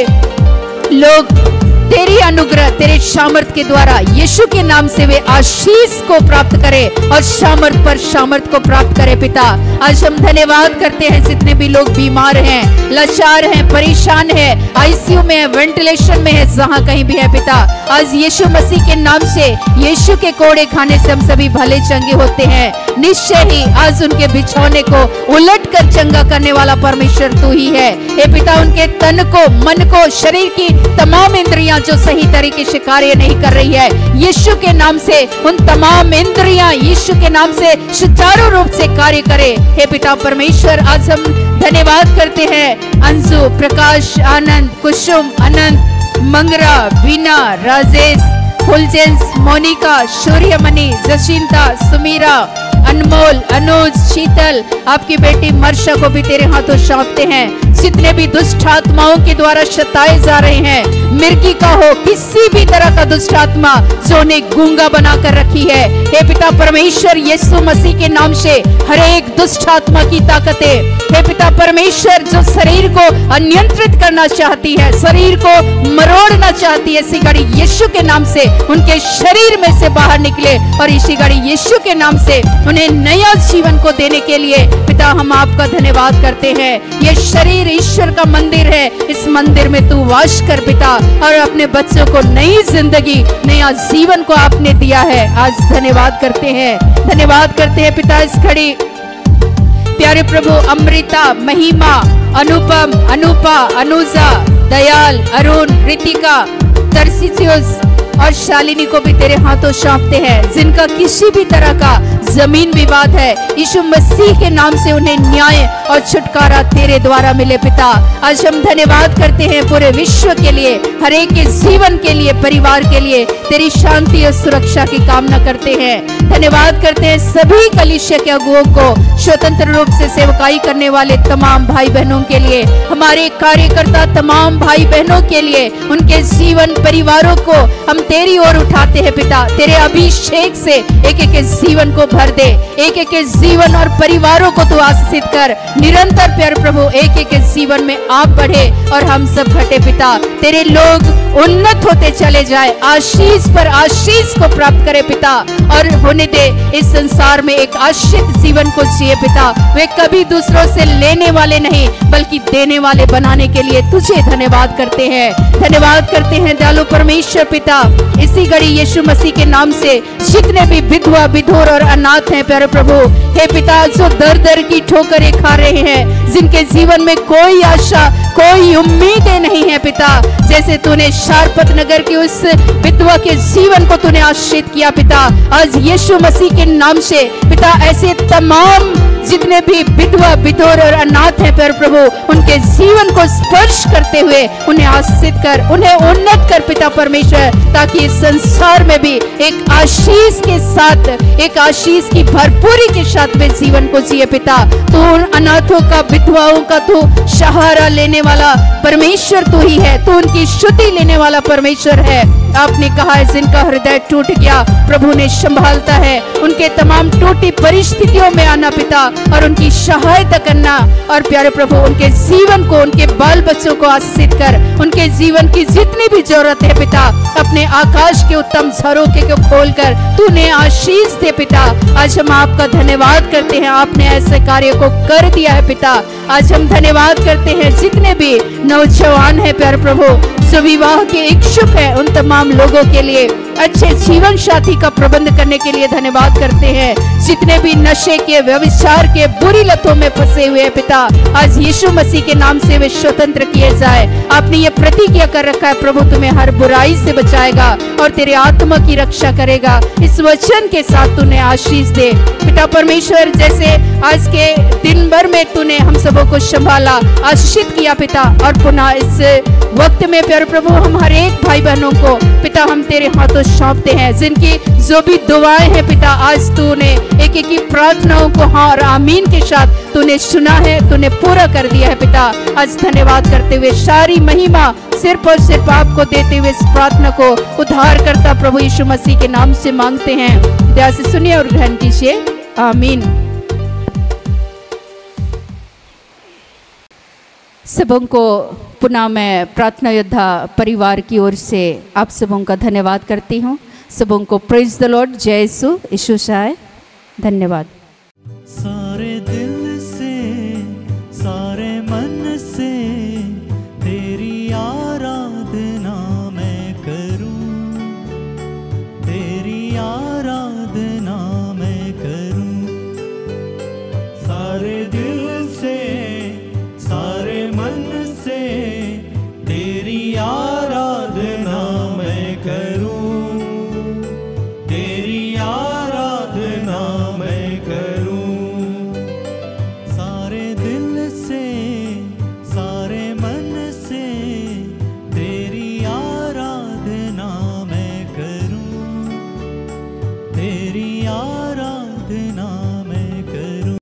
लोग तेरी अनुग्रह, तेरे सामर्थ के द्वारा यीशु के नाम से वे आशीष को प्राप्त करें और सामर्थ पर सामर्थ को प्राप्त करें पिता। आज हम धन्यवाद करते हैं जितने भी लोग बीमार हैं, लाचार हैं, परेशान हैं, आईसीयू में है, वेंटिलेशन में है, जहां कहीं भी है पिता, आज यीशु मसीह के नाम से, यीशु के कोड़े खाने से हम सभी भले चंगे होते हैं। निश्चय ही आज उनके बिछौने को उलट कर चंगा करने वाला परमेश्वर तू ही है। हे पिता उनके तन को, मन को, शरीर की तमाम इंद्रियां जो सही तरीके से कार्य नहीं कर रही है, यीशु के नाम से उन तमाम इंद्रियां यीशु के नाम से सुचारू रूप से कार्य करे। हे पिता परमेश्वर आज हम धन्यवाद करते हैं अंशु, प्रकाश, आनंद, कुसुम, अनंत, मंगरा, बीना, राजेश, फुलजेंस, मोनिका, सूर्यमणि, जशिंता, सुमीरा, अनमोल, अनुज, शीतल, आपकी बेटी मर्षा को भी तेरे हाथों सौंपते हैं। जितने भी दुष्ट आत्माओं के द्वारा सताए जा रहे हैं, मिर्गी का हो, किसी भी तरह का दुष्ट आत्मा जो उन्हें गूंगा बनाकर रखी है, हे पिता परमेश्वर यीशु मसीह के नाम से हर एक दुष्ट आत्मा की ताकतें, हे पिता परमेश्वर जो शरीर को अनियंत्रित करना चाहती है, शरीर को मरोड़ना चाहती है, इसी घड़ी यीशु के नाम से उनके शरीर में से बाहर निकले और इसी घड़ी यीशु के नाम से उन्हें नया जीवन को देने के लिए पिता हम आपका धन्यवाद करते हैं। ये शरीर ईश्वर का मंदिर है, इस मंदिर में तू वास कर पिता और अपने बच्चों को नई जिंदगी, नया जीवन को आपने दिया है। आज धन्यवाद करते हैं, धन्यवाद करते हैं पिता इस घड़ी प्यारे प्रभु अमृता, महिमा, अनुपम, अनुपा, अनुजा, दयाल, अरुण, रितिका, तरसिसियस और शालिनी को भी तेरे हाथों सौंपते हैं जिनका किसी भी तरह का जमीन विवाद है, यीशु मसीह के नाम से उन्हें न्याय और छुटकारा तेरे द्वारा मिले पिता। आज हम धन्यवाद करते हैं पूरे विश्व के लिए, हर एक के जीवन के लिए, परिवार के लिए तेरी शांति और सुरक्षा की कामना करते हैं। धन्यवाद करते हैं सभी कलीसिया के अगुओं को, स्वतंत्र रूप से सेवकाई करने वाले तमाम भाई बहनों के लिए, हमारे कार्यकर्ता तमाम भाई बहनों के लिए, उनके जीवन परिवारों को हम तेरी ओर उठाते हैं पिता। तेरे अभिषेक से एक एक के जीवन को भर दे, एक एक के जीवन और परिवारों को तू आशीषित कर। निरंतर प्यारे प्रभु एक एक के जीवन में आप बढ़े और हम सब घटे पिता। तेरे लोग उन्नत होते चले जाए, आशीष पर आशीष को प्राप्त करे पिता और होने दे इस संसार में एक आशीषित जीवन को जिए पिता। वे कभी दूसरों से लेने वाले नहीं बल्कि देने वाले बनाने के लिए तुझे धन्यवाद करते हैं, धन्यवाद करते हैं दयालु परमेश्वर पिता। इसी घड़ी यीशु मसीह के नाम से जितने भी विधवा, विधुर और अनाथ हैं प्यारे प्रभु, हे पिता जो दर दर की ठोकरें खा रहे हैं, जिनके जीवन में कोई आशा, कोई उम्मीदें नहीं है पिता, जैसे तूने शारपत नगर की उस विधवा के जीवन को तूने आशीषित किया पिता, आज यीशु मसीह के नाम से पिता ऐसे तमाम जितने भी विधवा, विधुर और अनाथ हैं प्यारे प्रभु, उनके जीवन को स्पर्श करते हुए उन्हें आशीषित कर, उन्हें उन्नत कर पिता परमेश्वर, ताकि इस संसार में भी एक आशीष के साथ, एक आशीष की भरपूरी के साथ वे जीवन को जिए पिता। तू उन अनाथों का, विधवाओं का तू सहारा लेने वाला परमेश्वर तू ही है, तू उनकी स्तुति लेने वाला परमेश्वर है। आपने कहा है जिनका हृदय टूट गया प्रभु ने संभालता है, उनके तमाम टूटी परिस्थितियों में आना पिता और उनकी सहायता करना और प्यारे प्रभु उनके जीवन को, उनके बाल बच्चों को आशीषित कर, उनके जीवन की जितनी भी जरूरत है पिता अपने आकाश के उत्तम झरोखे को खोलकर तूने आशीष दे पिता। आज हम आपका धन्यवाद करते हैं, आपने ऐसे कार्य को कर दिया है पिता। आज हम धन्यवाद करते हैं जितने भी नौजवान है प्यारे प्रभु जो विवाह के इच्छुक है, उन तमाम लोगों के लिए अच्छे जीवन साथी का प्रबंध करने के लिए धन्यवाद करते हैं। जितने भी नशे के, व्यभिचार के बुरी लतों में फंसे हुए हैं पिता, आज यीशु मसीह के नाम से वे स्वतंत्र किए लिए जाए। आपने ये प्रतिज्ञा कर रखा है प्रभु, तुम्हें हर बुराई से बचाएगा और तेरे आत्मा की रक्षा करेगा। इस वचन के साथ तूने आशीष दे पिता परमेश्वर, जैसे आज के दिन भर में तूने हम सबों को संभाला, आशीषित किया पिता। और पुनः इस वक्त में प्यारे प्रभु हम हर एक भाई बहनों को पिता हम तेरे हाथों सौंपते हैं, जिनकी जो भी दुआएं हैं पिता, आज तूने एक एक की प्रार्थनाओं को हाँ और आमीन के साथ तूने सुना है, तूने पूरा कर दिया है पिता। आज धन्यवाद करते हुए सारी महिमा सिर्फ और सिर्फ आपको देते हुए इस प्रार्थना को उद्धार करता प्रभु यीशु मसीह के नाम से मांगते हैं। दया से सुनिए और ग्रहण कीजिए, आमीन। सबों को पुनः मैं प्रार्थना योद्धा परिवार की ओर से आप सबों का धन्यवाद करती हूँ। सबों को प्रेज द लॉर्ड, जय यीशु, यीशु शाय, धन्यवाद। सारे दिल से सारे मन से तेरी आराधना मैं करूं, तेरी आराधना मैं करूं। सारे दिल से सारे मन से तेरी आराधना मैं करूं, तेरी आराधना मैं करूं। सारे दिल से सारे मन से तेरी आराधना मैं करूं, तेरी आराधना